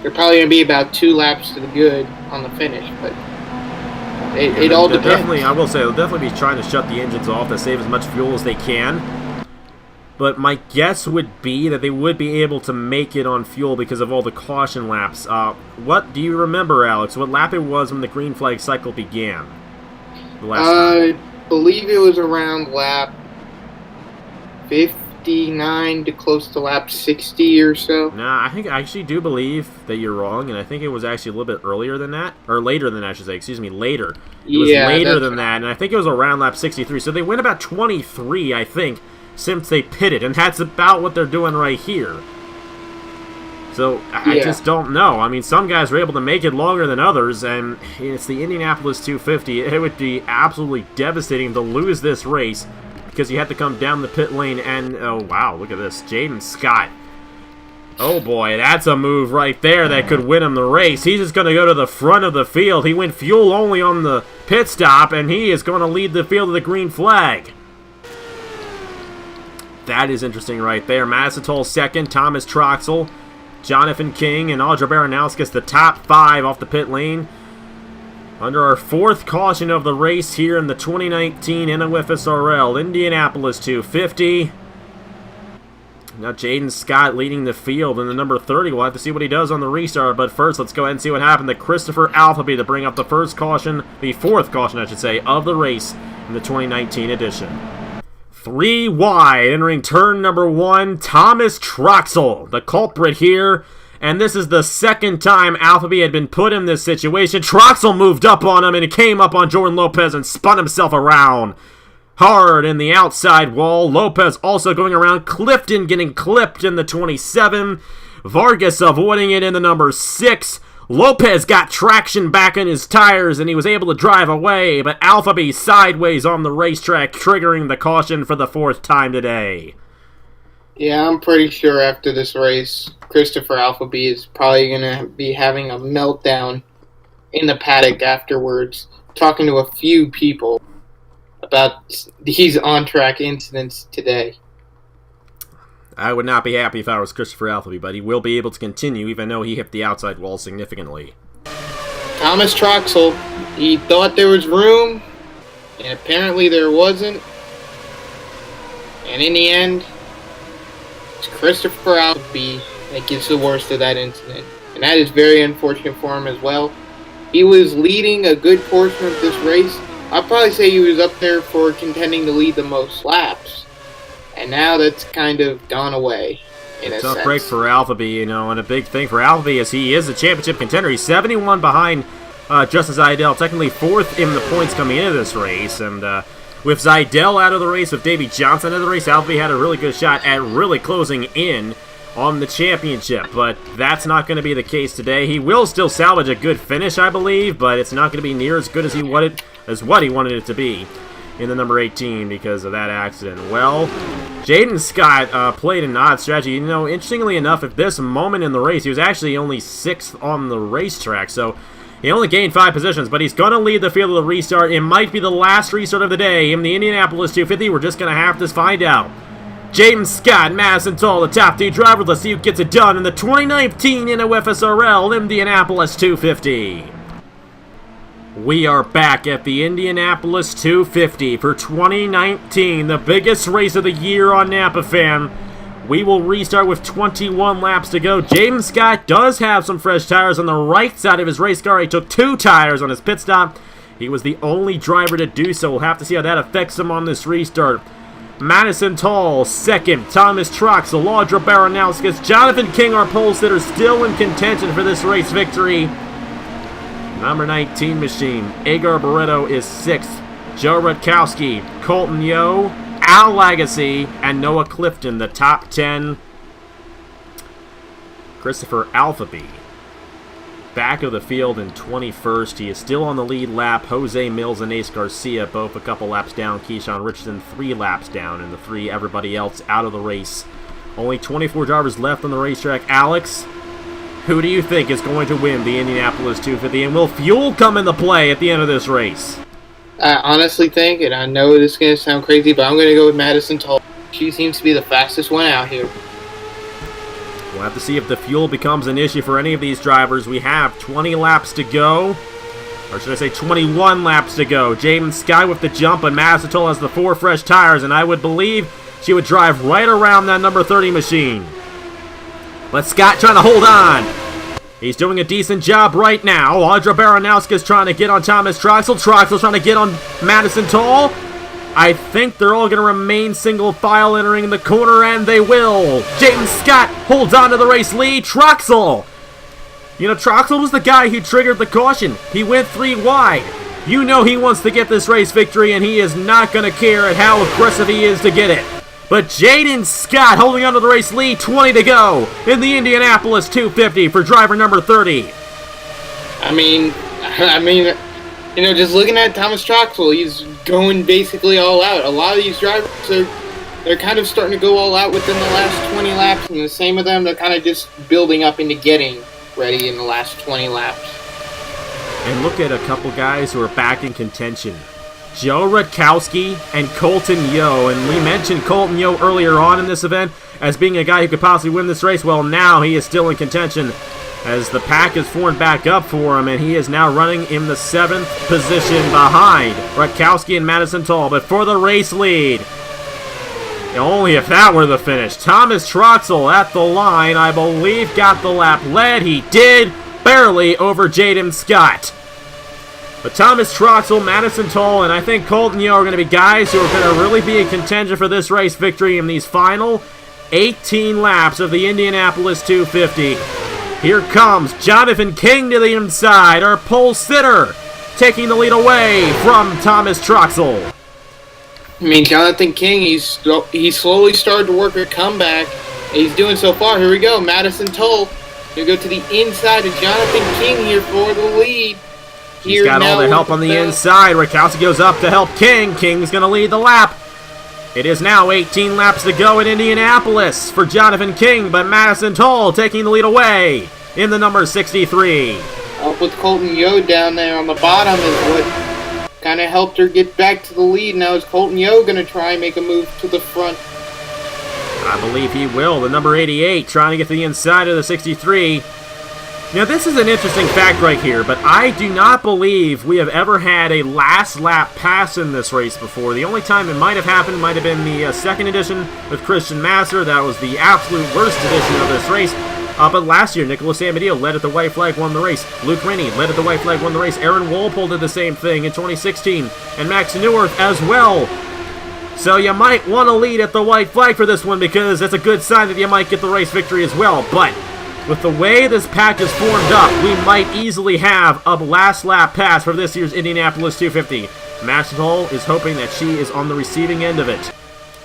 They're probably going to be about 2 laps to the good on the finish, but it all depends. Definitely, I will say, they'll definitely be trying to shut the engines off to save as much fuel as they can. But my guess would be that they would be able to make it on fuel because of all the caution laps. What do you remember, Alex, what lap it was when the green flag cycle began? The last time? I believe it was around lap 59 to close to lap 60 or so. Nah, I actually do believe that you're wrong, and I think it was actually a little bit earlier than that. Or later than that, I should say. Excuse me, later. It was later than that, and I think it was around lap 63. So they went about 23, I think, since they pitted, and that's about what they're doing right here. So, I just don't know. I mean, some guys were able to make it longer than others, and it's the Indianapolis 250. It would be absolutely devastating to lose this race because you had to come down the pit lane and, oh, wow, look at this. Jaden Scott. Oh, boy, that's a move right there that could win him the race. He's just going to go to the front of the field. He went fuel only on the pit stop, and he is going to lead the field to the green flag. That is interesting right there. Madison Toll second, Thomas Troxel, Jonathan King, and Audra Baranowskis, the top 5 off the pit lane. Under our 4th caution of the race here in the 2019 NOFSRL Indianapolis 250. Now Jaden Scott leading the field in the number 30. We'll have to see what he does on the restart, but first let's go ahead and see what happened to Christopher Alphabet to bring up the 4th caution, I should say, of the race in the 2019 edition. 3 wide, entering turn number 1, Thomas Troxel, the culprit here. And this is the 2nd time Alphabet had been put in this situation. Troxel moved up on him, and he came up on Jordan Lopez and spun himself around hard in the outside wall. Lopez also going around. Clifton getting clipped in the 27. Vargas avoiding it in the number 6. Lopez got traction back in his tires, and he was able to drive away, but Alphabet sideways on the racetrack, triggering the caution for the 4th time today. Yeah, I'm pretty sure after this race, Christopher Alphabet is probably going to be having a meltdown in the paddock afterwards, talking to a few people about these on-track incidents today. I would not be happy if I was Christopher Alphabet, but he will be able to continue, even though he hit the outside wall significantly. Thomas Troxel, he thought there was room, and apparently there wasn't. And in the end, it's Christopher Alphabet that gets the worst of that incident. And that is very unfortunate for him as well. He was leading a good portion of this race. I'd probably say he was up there for contending to lead the most laps. And now that's kind of gone away, in a sense. Tough break for Alphabet, and a big thing for Alphabet is he is a championship contender. He's 71 behind Justin Zaidel, technically 4th in the points coming into this race. And with Zaidel out of the race, with Davey Johnson out of the race, Alphabet had a really good shot at really closing in on the championship. But that's not going to be the case today. He will still salvage a good finish, I believe, but it's not going to be near as good as what he wanted it to be in the number 18 because of that accident. Well, Jaden Scott played an odd strategy. Interestingly enough, at this moment in the race, he was actually only 6th on the racetrack, so he only gained 5 positions, but he's going to lead the field of the restart. It might be the last restart of the day in the Indianapolis 250. We're just going to have to find out. Jaden Scott, Madison Toll, the top 2 driver. Let's see who gets it done in the 2019 NOFSRL Indianapolis 250. We are back at the Indianapolis 250 for 2019, the biggest race of the year on Napa Fan. We will restart with 21 laps to go. Jaden Scott does have some fresh tires on the right side of his race car. He took 2 tires on his pit stop. He was the only driver to do so. We'll have to see how that affects him on this restart. Madison Tall, second. Thomas Troxel, Audra Baranowskis, Jonathan King, our pole sitter, still in contention for this race victory. Number 19 machine, Agar Barreto is 6th. Joe Rutkowski, Colton Yo, Al Lagacy, and Noah Clifton, the top 10. Christopher Alphaby, back of the field in 21st. He is still on the lead lap. Jose Mills and Ace Garcia, both a couple laps down. Keyshawn Richardson, 3 laps down, and the 3 everybody else out of the race. Only 24 drivers left on the racetrack. Alex, who do you think is going to win the Indianapolis 250, and will fuel come into play at the end of this race? I honestly think, and I know this is going to sound crazy, but I'm going to go with Madison Toll. She seems to be the fastest one out here. We'll have to see if the fuel becomes an issue for any of these drivers. We have 20 laps to go. Or should I say 21 laps to go. Jaden Scott with the jump, and Madison Toll has the 4 fresh tires, and I would believe she would drive right around that number 30 machine. But Scott trying to hold on. He's doing a decent job right now. Audra Baranowskis trying to get on Thomas Troxel. Troxel trying to get on Madison Toll. I think they're all going to remain single file entering the corner, and they will. Jaden Scott holds on to the race lead. Troxel. You know, Troxel was the guy who triggered the caution. He went 3 wide. You know he wants to get this race victory, and he is not going to care at how aggressive he is to get it. But Jaden Scott holding on to the race lead, 20 to go in the Indianapolis 250 for driver number 30. I mean, you know, just looking at Thomas Troxel, he's going basically all out. A lot of these drivers they're kind of starting to go all out within the last 20 laps, and the same with them, they're kind of just building up into getting ready in the last 20 laps. And look at a couple guys who are back in contention. Joe Rutkowski and Colton Yo. And we mentioned Colton Yo earlier on in this event as being a guy who could possibly win this race. Well, now he is still in contention as the pack is formed back up for him, and he is now running in the 7th position behind Rutkowski and Madison Toll. But for the race lead, only if that were the finish, Thomas Troxel at the line, I believe, got the lap led. He did, barely over Jaden Scott. But Thomas Troxel, Madison Toll, and I think Colton Yo are going to be guys who are going to really be in contention for this race victory in these final 18 laps of the Indianapolis 250. Here comes Jonathan King to the inside, our pole sitter, taking the lead away from Thomas Troxel. I mean, Jonathan King, he's slowly started to work a comeback. He's doing so far. Here we go. Madison Toll going to go to the inside of Jonathan King here for the lead. He's got all the help on the inside. Rutkowski goes up to help King. King's going to lead the lap. It is now 18 laps to go in Indianapolis for Jonathan King, but Madison Toll taking the lead away in the number 63. Up with Colton Yo down there on the bottom is what kind of helped her get back to the lead. Now is Colton Yo going to try and make a move to the front? I believe he will. The number 88 trying to get to the inside of the 63. Now, this is an interesting fact right here, but I do not believe we have ever had a last lap pass in this race before. The only time it might have happened might have been the second edition with Christian Master. That was the absolute worst edition of this race. But last year, Nicholas Amadeo led at the white flag, won the race. Luke Rennie led at the white flag, won the race. Aaron Walpole did the same thing in 2016. And Max Neuwirth as well. So you might want to lead at the white flag for this one because that's a good sign that you might get the race victory as well. But with the way this pack is formed up, we might easily have a last lap pass for this year's Indianapolis 250. Madison Toll is hoping that she is on the receiving end of it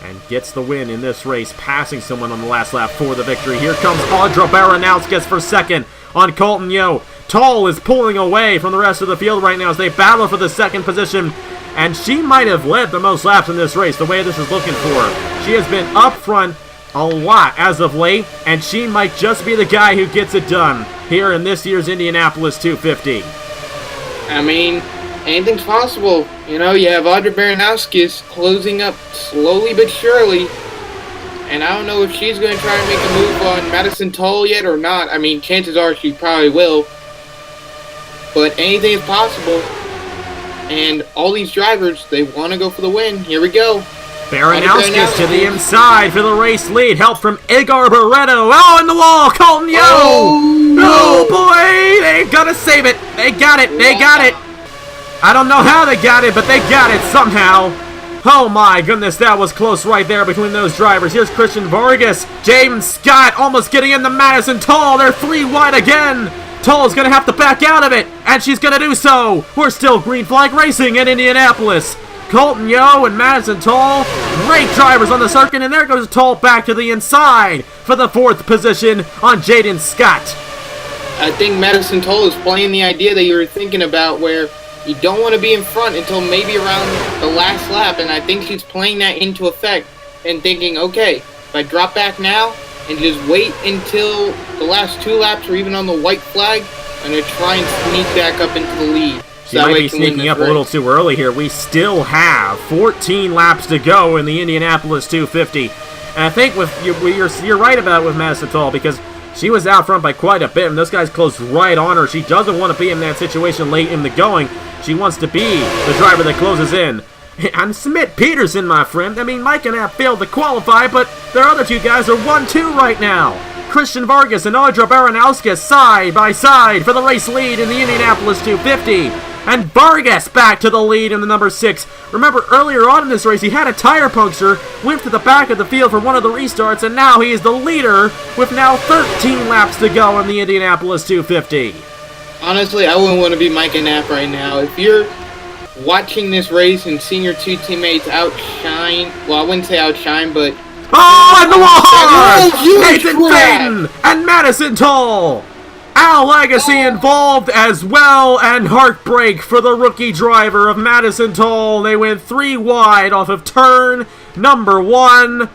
and gets the win in this race, passing someone on the last lap for the victory. Here comes Audra Baranowskis for second on Colton Yo. Toll is pulling away from the rest of the field right now as they battle for the second position, and she might have led the most laps in this race the way this is looking for her. She has been up front a lot as of late, and she might just be the guy who gets it done here in this year's Indianapolis 250. I mean, anything's possible. You know, you have Audra Baranowskis closing up slowly but surely, and I don't know if she's going to try and make a move on Madison Toll yet or not. I mean, chances are she probably will, but anything is possible, and all these drivers, they want to go for the win. Here we go. Baranowski's to the inside for the race lead. Help from Igor Barretto. Oh, in the wall. Colton Yo. Oh, boy. They've got to save it. They got it. They got it. I don't know how they got it, but they got it somehow. Oh, my goodness. That was close right there between those drivers. Here's Christian Vargas. James Scott almost getting into Madison Toll. They're 3 wide again. Toll's going to have to back out of it, and she's going to do so. We're still green flag racing in Indianapolis. Colton Yo and Madison Toll, great drivers on the circuit, and there goes Toll back to the inside for the 4th position on Jaden Scott. I think Madison Toll is playing the idea that you were thinking about, where you don't want to be in front until maybe around the last lap, and I think she's playing that into effect and thinking, okay, if I drop back now and just wait until the last 2 laps or even on the white flag, I'm going to try and sneak back up into the lead. She might be sneaking up a little too early here. We still have 14 laps to go in the Indianapolis 250. And I think you're right about it with Madison Toll, because she was out front by quite a bit, and those guys closed right on her. She doesn't want to be in that situation late in the going. She wants to be the driver that closes in. And Smith Peterson, my friend. I mean, Mike and I failed to qualify, but their other 2 guys are 1-2 right now. Christian Vargas and Audra Baranowski side by side for the race lead in the Indianapolis 250. And Vargas back to the lead in the number 6. Remember, earlier on in this race, he had a tire puncture, went to the back of the field for one of the restarts, and now he is the leader with now 13 laps to go in the Indianapolis 250. Honestly, I wouldn't want to be Mike and Knapp right now. If you're watching this race and seeing your 2 teammates outshine, well, I wouldn't say outshine, but... Oh, and the wall! Nathan Faden and Madison Toll! Al Legacy involved as well, and heartbreak for the rookie driver of Madison Toll. They went 3 wide off of turn number 1.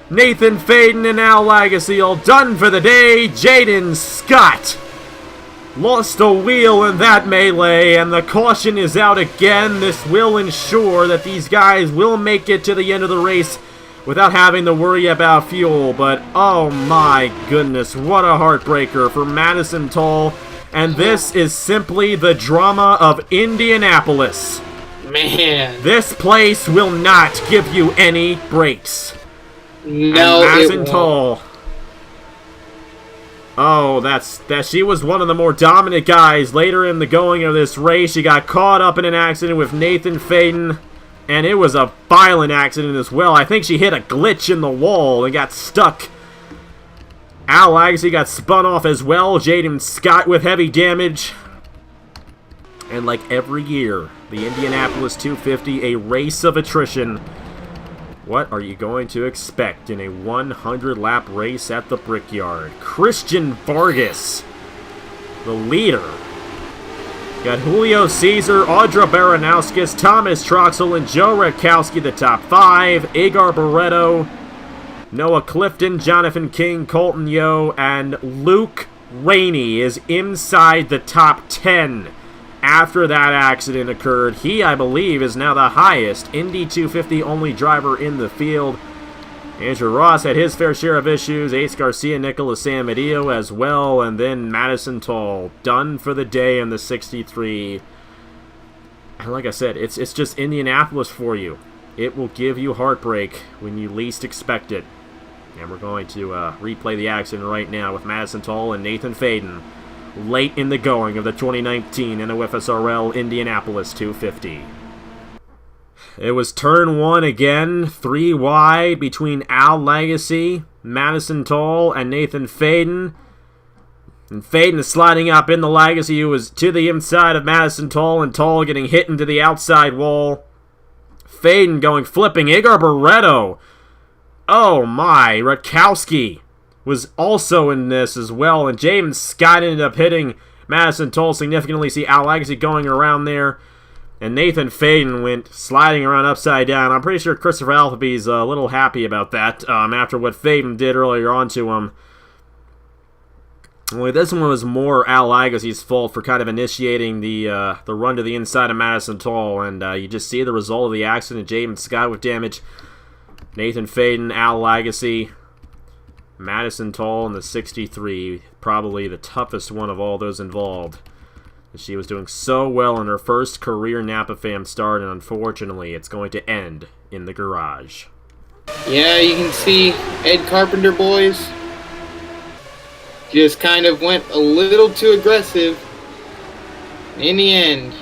Nathan Faden and Al Legacy all done for the day. Jaden Scott lost a wheel in that melee, and the caution is out again. This will ensure that these guys will make it to the end of the race without having to worry about fuel. But oh my goodness, what a heartbreaker for Madison Toll. And this is simply the drama of Indianapolis. Man, this place will not give you any breaks. No, and Madison Toll. Oh, she was one of the more dominant guys later in the going of this race. She got caught up in an accident with Nathan Faden, and it was a violent accident as well. I think she hit a glitch in the wall and got stuck. Al Legacy got spun off as well. Jaden Scott with heavy damage. And like every year, the Indianapolis 250, a race of attrition. What are you going to expect in a 100-lap race at the Brickyard? Christian Vargas, the leader. Got Julio Caesar, Audra Baranowski, Thomas Troxel, and Joe Rakowski, the top 5. Igor Barretto, Noah Clifton, Jonathan King, Colton Yo, and Luke Rainey is inside the top 10. After that accident occurred, he, I believe, is now the highest Indy 250 only driver in the field. Andrew Ross had his fair share of issues. Ace Garcia, Nicholas Samadillo as well. And then Madison Toll, done for the day in the 63. And like I said, it's just Indianapolis for you. It will give you heartbreak when you least expect it. And we're going to replay the accident right now with Madison Toll and Nathan Faden late in the going of the 2019 NOFSRL Indianapolis 250. It was turn 1 again, 3 wide between Al Legacy, Madison Toll, and Nathan Faden. And Faden is sliding up in the Legacy, who was to the inside of Madison Toll, and Toll getting hit into the outside wall. Faden going flipping. Igor Barretto. Oh my, Rakowski was also in this as well, and James Scott ended up hitting Madison Toll significantly. See Al Legacy going around there, and Nathan Faden went sliding around upside down. I'm pretty sure Christopher Alphabee's a little happy about that after what Faden did earlier on to him. Only this one was more Al Legacy's fault for kind of initiating the run to the inside of Madison Toll, and you just see the result of the accident. James Scott with damage, Nathan Faden, Al Legacy, Madison Toll in the 63, probably the toughest one of all those involved. She was doing so well in her first career Napa Fam start, and unfortunately, it's going to end in the garage. Yeah, you can see Ed Carpenter boys just kind of went a little too aggressive. In the end,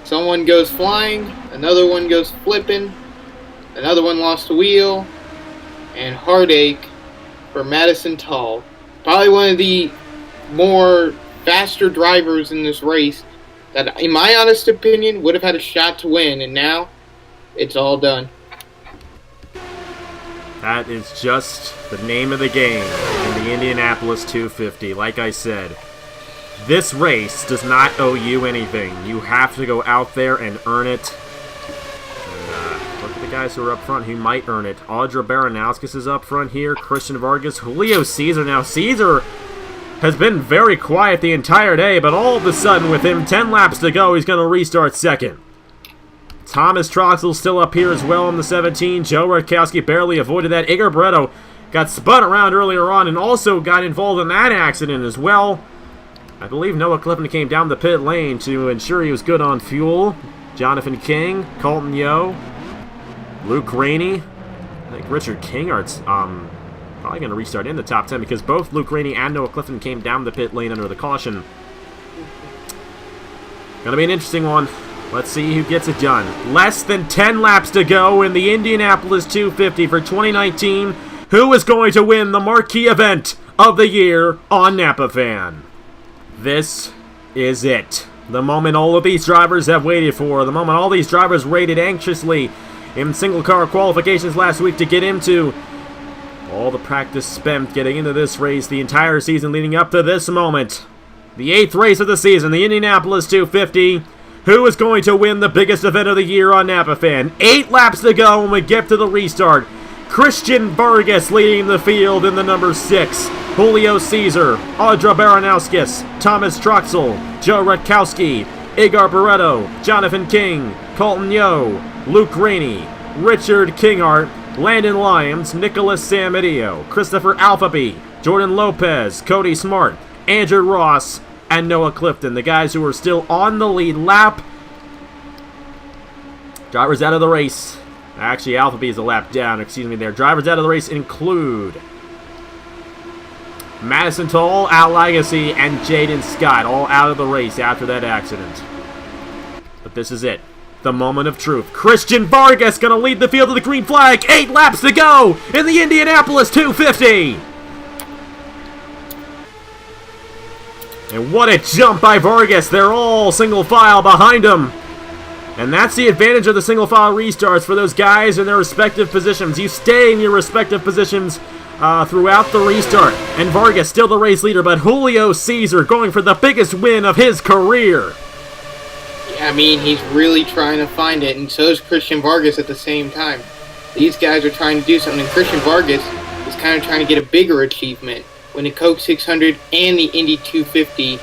someone goes flying, another one goes flipping, another one lost a wheel, and heartache for Madison Tall. Probably one of the more faster drivers in this race that, in my honest opinion, would have had a shot to win, and now it's all done. That is just the name of the game in the Indianapolis 250. Like I said, this race does not owe you anything. You have to go out there and earn it. And look at the guys who are up front who might earn it. Audra Baranowskis is up front here. Christian Vargas, Julio Cesar. Now, Cesar has been very quiet the entire day, but all of a sudden, with him 10 laps to go, he's going to restart second. Thomas Troxel still up here as well in the 17. Joe Rutkowski barely avoided that. Igor Barretto got spun around earlier on and also got involved in that accident as well. I believe Noah Clifton came down the pit lane to ensure he was good on fuel. Jonathan King, Colton Yo, Luke Rainey. I think Richard Kingart's probably going to restart in the top 10 because both Luke Rainey and Noah Clifton came down the pit lane under the caution. Going to be an interesting one. Let's see who gets it done. Less than 10 laps to go in the Indianapolis 250 for 2019. Who is going to win the marquee event of the year on Napa Fan? This is it. The moment all of these drivers have waited for. The moment all these drivers waited anxiously in single car qualifications last week to get into. All the practice spent getting into this race the entire season leading up to this moment. The 8th race of the season, the Indianapolis 250. Who is going to win the biggest event of the year on Napa Fan? 8 laps to go when we get to the restart. Christian Vargas leading the field in the number 6. Julio Cesar, Audra Baranowskis, Thomas Troxel, Joe Rutkowski, Igor Barretto, Jonathan King, Colton Yo, Luke Rainey, Richard Kinghart, Landon Lyons, Nicholas Samadio, Christopher Alphaby, Jordan Lopez, Cody Smart, Andrew Ross, and Noah Clifton, the guys who are still on the lead lap. Drivers out of the race. Actually, Alphaby is a lap down, excuse me there. Drivers out of the race include Madison Toll, Al Legacy, and Jaden Scott, all out of the race after that accident. But this is it. The moment of truth. Christian Vargas going to lead the field to the green flag. 8 laps to go in the Indianapolis 250. And what a jump by Vargas. They're all single file behind him. And that's the advantage of the single file restarts for those guys in their respective positions. You stay in your respective positions throughout the restart. And Vargas still the race leader, but Julio Cesar going for the biggest win of his career. Yeah, I mean, he's really trying to find it, and so is Christian Vargas at the same time. These guys are trying to do something, and Christian Vargas is kind of trying to get a bigger achievement. Win the Coke 600 and the Indy 250,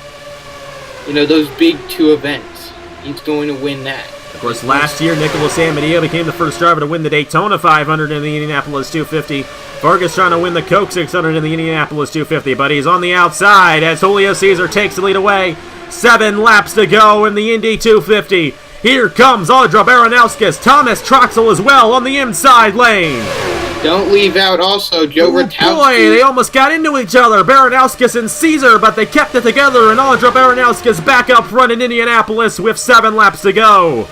those big 2 events. He's going to win that. Of course, last year, Nicholas Samadio became the first driver to win the Daytona 500 in the Indianapolis 250. Vargas trying to win the Coke 600 in the Indianapolis 250, but he's on the outside as Julio Cesar takes the lead away. 7 laps to go in the Indy 250. Here comes Audra Baranowskis, Thomas Troxel as well on the inside lane. Don't leave out also Joe Rutkowski. Boy, they almost got into each other, Baranowskis and Cesar, but they kept it together, and Audra Baranowskis back up front in Indianapolis with 7 laps to go.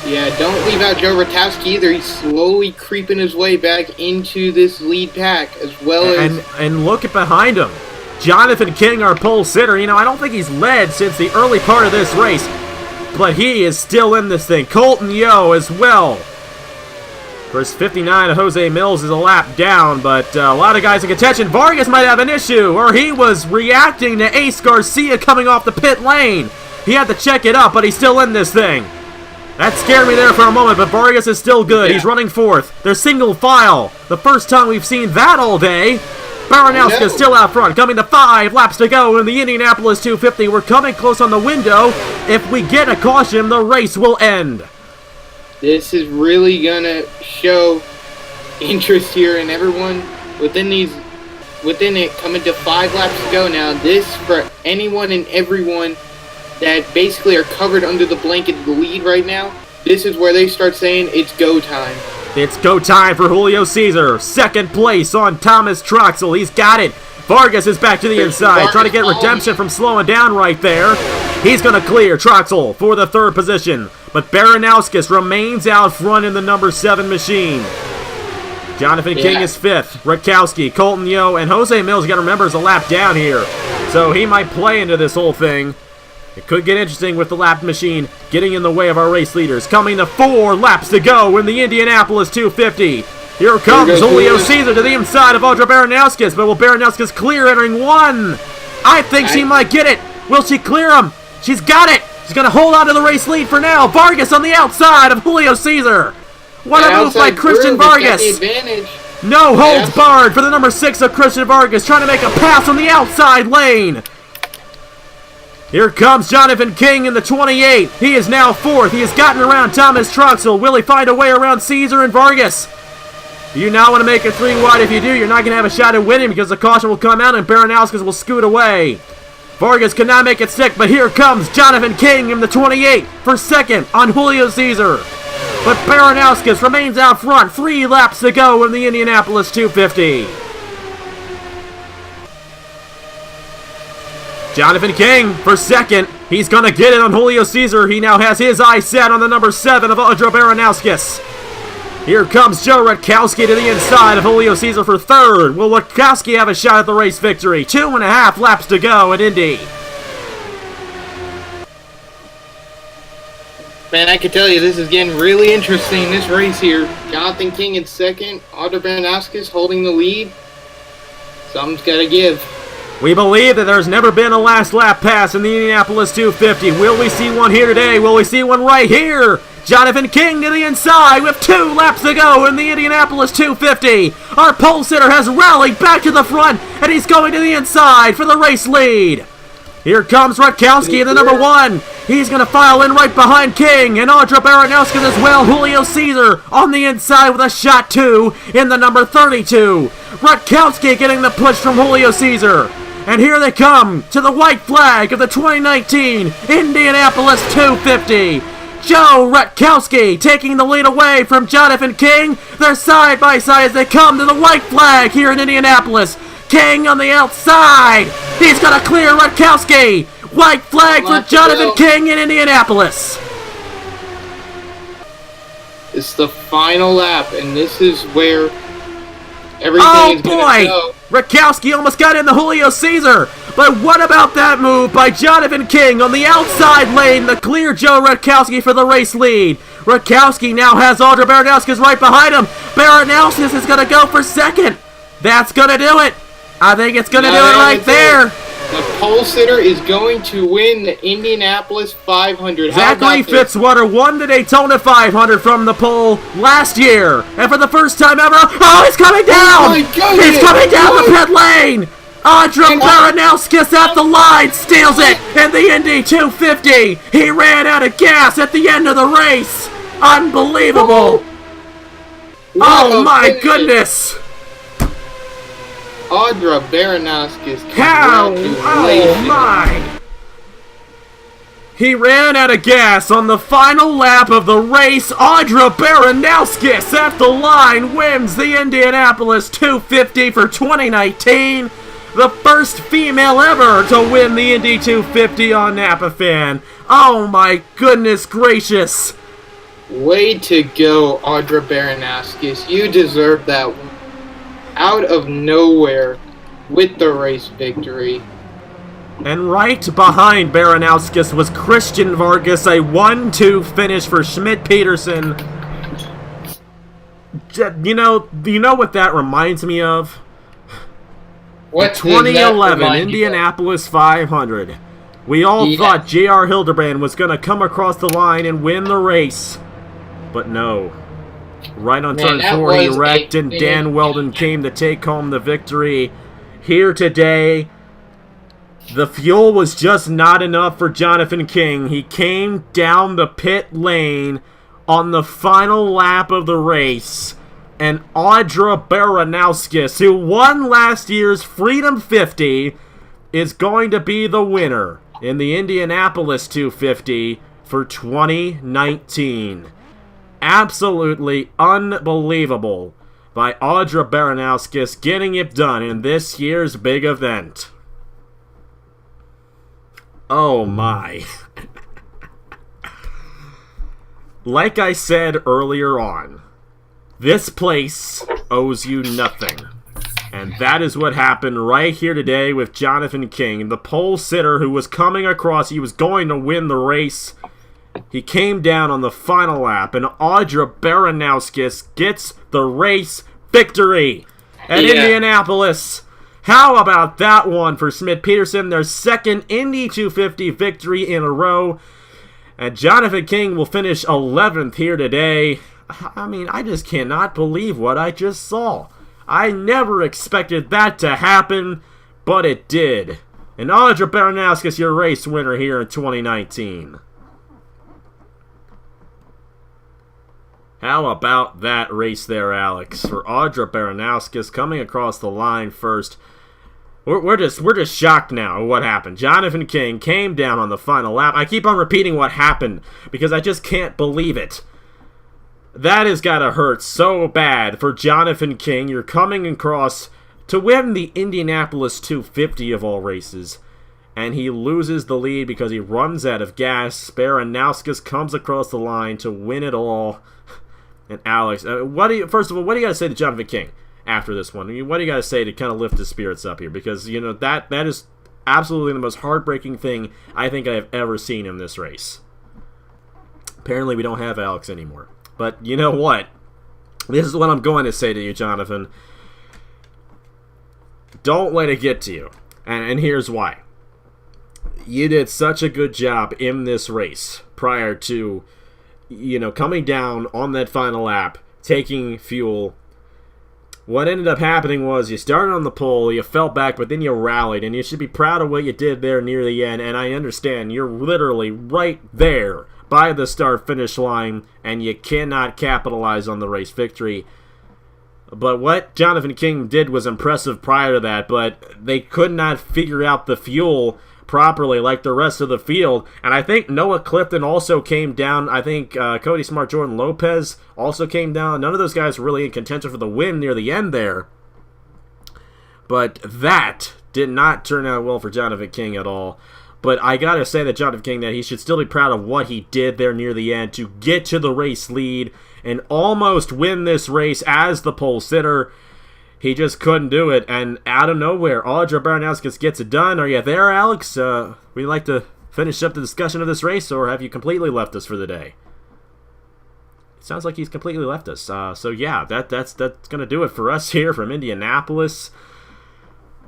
Yeah, don't leave out Joe Rutkowski either. He's slowly creeping his way back into this lead pack, as well as... And look at behind him. Jonathan King, our pole sitter. I don't think he's led since the early part of this race, but he is still in this thing. Colton Yo as well. Of course, 59 of Jose Mills is a lap down, but a lot of guys in contention. Vargas might have an issue, or he was reacting to Ace Garcia coming off the pit lane. He had to check it up, but he's still in this thing. That scared me there for a moment, but Vargas is still good. Yeah. He's running 4th. They're single file. The first time we've seen that all day. Baranowska still out front, coming to 5 laps to go in the Indianapolis 250. We're coming close on the window. If we get a caution, the race will end. This is really going to show interest here in everyone within it coming to 5 laps to go now. This, for anyone and everyone that basically are covered under the blanket of the lead right now, this is where they start saying it's go time. It's go time for Julio Cesar. Second place on Thomas Troxel. He's got it. Vargas is back to the inside, trying to get redemption from slowing down right there. He's going to clear Troxel for the third position, but Baranowskis remains out front in the number 7 machine. Jonathan King is 5th. Rutkowski, Colton Yo, and Jose Mills, you got to remember, is a lap down here, so he might play into this whole thing. It could get interesting with the lap machine getting in the way of our race leaders. Coming to 4 laps to go in the Indianapolis 250. Here comes Julio Cesar to the inside of Audra Baranowskis, but will Baranowskis clear entering 1? I think she might get it. Will she clear him? She's got it. She's going to hold on to the race lead for now. Vargas on the outside of Julio Cesar. What a move by Christian Vargas. No holds barred for the number 6 of Christian Vargas, trying to make a pass on the outside lane. Here comes Jonathan King in the 28. He is now 4th. He has gotten around Thomas Troxel. Will he find a way around Cesar and Vargas? You now want to make it 3 wide. If you do, you're not going to have a shot at winning because the caution will come out and Baranowskis will scoot away. Vargas cannot make it stick, but here comes Jonathan King in the 28 for 2nd on Julio Cesar. But Baranowskis remains out front. 3 laps to go in the Indianapolis 250. Jonathan King for 2nd. He's going to get it on Julio Cesar. He now has his eyes set on the number 7 of Audra Baranowskis. Here comes Joe Rutkowski to the inside of Julio Cesar for 3rd. Will Rutkowski have a shot at the race victory? 2.5 laps to go at Indy. Man, I can tell you this is getting really interesting, this race here. Jonathan King in 2nd, Audra Baranowskis holding the lead. Something's got to give. We believe that there's never been a last lap pass in the Indianapolis 250. Will we see one here today? Will we see one right here? Jonathan King to the inside with 2 laps to go in the Indianapolis 250. Our pole sitter has rallied back to the front, and he's going to the inside for the race lead. Here comes Rutkowski in the number 1. He's going to file in right behind King, and Audra Baranowskis as well. Julio Cesar on the inside with a shot 2 in the number 32. Rutkowski getting the push from Julio Cesar. And here they come to the white flag of the 2019 Indianapolis 250. Joe Rutkowski taking the lead away from Jonathan King. They're side by side as they come to the white flag here in Indianapolis. King on the outside. He's going to clear Rutkowski. White flag for Jonathan King in Indianapolis. It's the final lap, and this is where everything is going to go. Rutkowski almost got in the Julio Cesar. But what about that move by Jonathan King on the outside lane to clear Joe Rutkowski for the race lead? Rutkowski now has Audra Baranowskis right behind him. Baranowskis is going to go for 2nd. That's going to do it. I think it's going to do it right there. The pole sitter is going to win the Indianapolis 500. Zachary Fitzwater won the Daytona 500 from the pole last year. And for the first time ever, oh, he's coming down! He's coming down the pit lane! Audra Baranowskis at the line steals it in the Indy 250. He ran out of gas at the end of the race. Unbelievable. Oh my goodness. Audra Baranowskis. How? Oh my. He ran out of gas on the final lap of the race. Audra Baranowskis at the line wins the Indianapolis 250 for 2019. The first female ever to win the Indy 250 on Napa Fan. Oh my goodness gracious. Way to go, Audra Baranowskis. You deserve that one. Out of nowhere with the race victory. And right behind Baranowskis was Christian Vargas, a 1-2 finish for Schmidt-Peterson. You know what that reminds me of? What 2011 Indianapolis 500. We all thought J.R. Hildebrand was going to come across the line and win the race. But no. Right on turn 4 he wrecked and Dan Weldon came to take home the victory. Here today, the fuel was just not enough for Jonathan King. He came down the pit lane on the final lap of the race. And Audra Baranowskis, who won last year's Freedom 50, is going to be the winner in the Indianapolis 250 for 2019. absolutely unbelievable by Audra Baranowskis getting it done in this year's big event. Oh my. Like I said earlier on, this place owes you nothing. And that is what happened right here today with Jonathan King, the pole sitter who was coming across. He was going to win the race. He came down on the final lap, and Audra Baranowskis gets the race victory at Indianapolis. How about that one for Smith Peterson? Their second Indy 250 victory in a row. And Jonathan King will finish 11th here today. I mean, I just cannot believe what I just saw. I never expected that to happen, but it did. And Audra Baranowskis, your race winner here in 2019. How about that race there, Alex? For Audra Baranowskis coming across the line first. We're just shocked now at what happened. Jonathan King came down on the final lap. I keep on repeating what happened because I just can't believe it. That has got to hurt so bad for Jonathan King. You're coming across to win the Indianapolis 250 of all races, and he loses the lead because he runs out of gas. Baranowskis comes across the line to win it all. And Alex, first of all, what do you got to say to Jonathan King after this one? I mean, what do you got to say to kind of lift his spirits up here? Because, you know, that is absolutely the most heartbreaking thing I think I have ever seen in this race. Apparently we don't have Alex anymore. But you know what? This is what I'm going to say to you, Jonathan. Don't let it get to you. And here's why. You did such a good job in this race prior to, you know, coming down on that final lap, taking fuel. What ended up happening was you started on the pole, you fell back, but then you rallied, and you should be proud of what you did there near the end. And I understand you're literally right there by the start-finish line, and you cannot capitalize on the race victory. But what Jonathan King did was impressive prior to that, but they could not figure out the fuel properly like the rest of the field. And I think Noah Clifton also came down. I think Cody Smart, Jordan Lopez also came down. None of those guys were really in contention for the win near the end there. But that did not turn out well for Jonathan King at all. But I gotta say that Jonathan King, that he should still be proud of what he did there near the end to get to the race lead and almost win this race as the pole sitter. He just couldn't do it, and out of nowhere, Audra Baranowskis gets it done. Are you there, Alex? Would you like to finish up the discussion of this race, or have you completely left us for the day? It sounds like he's completely left us. So yeah, that's gonna do it for us here from Indianapolis.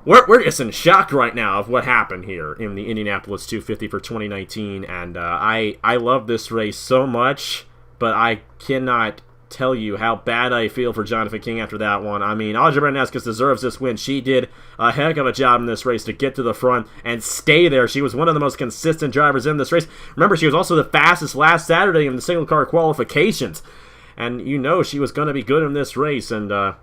We're just in shock right now of what happened here in the Indianapolis 250 for 2019, and I love this race so much, but I cannot tell you how bad I feel for Jonathan King after that one. I mean, Audra Baranowskis deserves this win. She did a heck of a job in this race to get to the front and stay there. She was one of the most consistent drivers in this race. Remember, she was also the fastest last Saturday in the single car qualifications, and you know she was going to be good in this race, and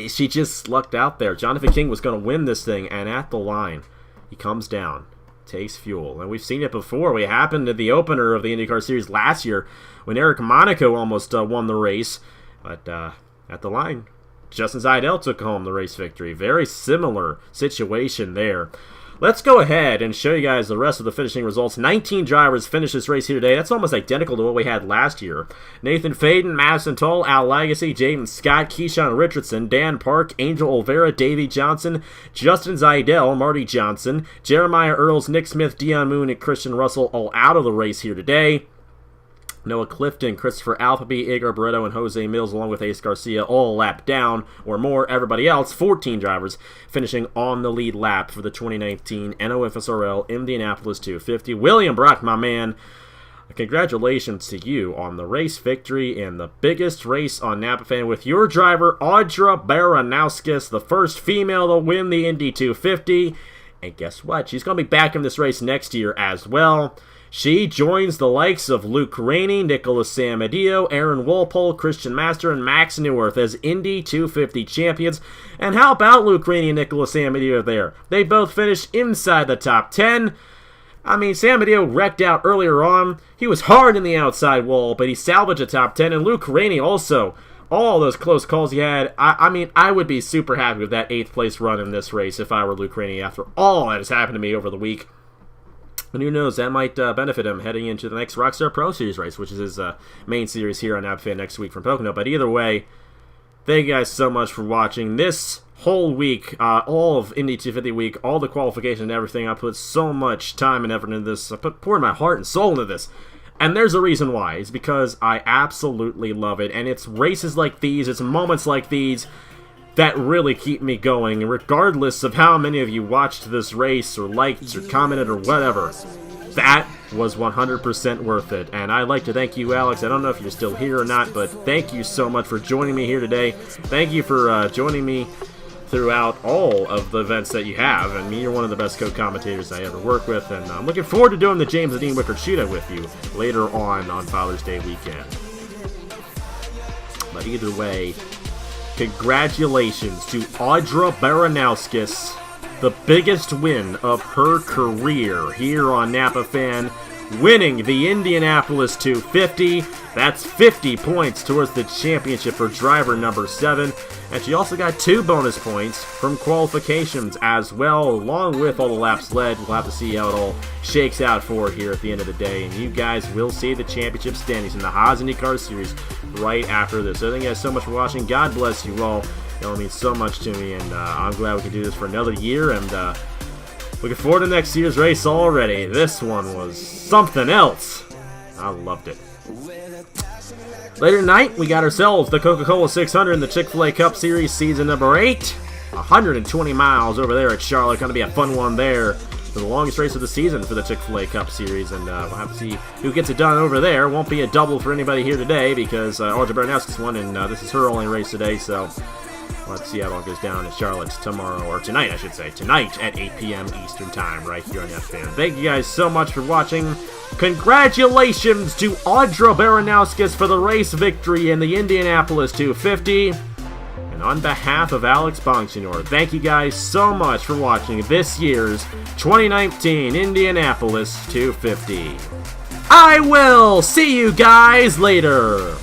she just lucked out there. Jonathan King was going to win this thing, and at the line, he comes down, takes fuel. And we've seen it before. It happened at the opener of the IndyCar Series last year when Eric Monaco almost won the race. But at the line, Justin Zaidel took home the race victory. Very similar situation there. Let's go ahead and show you guys the rest of the finishing results. 19 drivers finished this race here today. That's almost identical to what we had last year. Nathan Faden, Madison Toll, Al Lagasse, Jaden Scott, Keyshawn Richardson, Dan Park, Angel Olvera, Davey Johnson, Justin Zaidel, Marty Johnson, Jeremiah Earls, Nick Smith, Dion Moon, and Christian Russell all out of the race here today. Noah Clifton, Christopher Alphaby, Igor Barreto, and Jose Mills, along with Ace Garcia, all a lap down or more. Everybody else, 14 drivers, finishing on the lead lap for the 2019 NOFSRL Indianapolis 250. William Brock, my man, congratulations to you on the race victory in the biggest race on NapaFan with your driver, Audra Baranowskis, the first female to win the Indy 250. And guess what? She's going to be back in this race next year as well. She joins the likes of Luke Rainey, Nicholas Samadio, Aaron Walpole, Christian Master, and Max Neuwirth as Indy 250 champions. And how about Luke Rainey and Nicholas Samadio there? They both finished inside the top 10. I mean, San Mateo wrecked out earlier on. He was hard in the outside wall, but he salvaged a top 10. And Luke Rainey also, all those close calls he had. I mean, I would be super happy with that 8th place run in this race if I were Luke Rainey after all that has happened to me over the week. And who knows, that might benefit him heading into the next Rockstar Pro Series race, which is his main series here on NAPFan next week from Pocono. But either way, thank you guys so much for watching this whole week, all of Indy 250 week, all the qualification and everything. I put so much time and effort into this. I poured my heart and soul into this. And there's a reason why. It's because I absolutely love it. And it's races like these, it's moments like these that really keep me going. And regardless of how many of you watched this race or liked or commented or whatever, that was 100% worth it. And I'd like to thank you, Alex. I don't know if you're still here or not, but thank you so much for joining me here today. Thank you for joining me throughout all of the events that you have. I mean, you're one of the best co-commentators I ever work with, and I'm looking forward to doing the James and Dean Wickard shootout with you later on Father's Day weekend. But either way, congratulations to Audra Baranowskis, the biggest win of her career here on Napa Fan, winning the Indianapolis 250. That's 50 points towards the championship for driver number 7. And she also got 2 bonus points from qualifications as well, along with all the laps led. We'll have to see how it all shakes out for her here at the end of the day. And you guys will see the championship standings in the Haas IndyCar Series right after this. So thank you guys so much for watching. God bless you all. It all means so much to me, and I'm glad we can do this for another year. And looking forward to next year's race already. This one was something else. I loved it. Later tonight, we got ourselves the Coca-Cola 600 in the Chick-fil-A Cup Series Season number 8. 120 miles over there at Charlotte. Going to be a fun one there. For the longest race of the season for the Chick-fil-A Cup Series. And we'll have to see who gets it done over there. Won't be a double for anybody here today because Audra Baranowskis won, and this is her only race today. So we'll have to see how it all goes down in Charlotte tomorrow, or tonight, I should say. Tonight at 8 p.m. Eastern Time, right here on NFan. Thank you guys so much for watching. Congratulations to Audra Baranowskis for the race victory in the Indianapolis 250. And on behalf of Alex Bonsignor, thank you guys so much for watching this year's 2019 Indianapolis 250. I will see you guys later.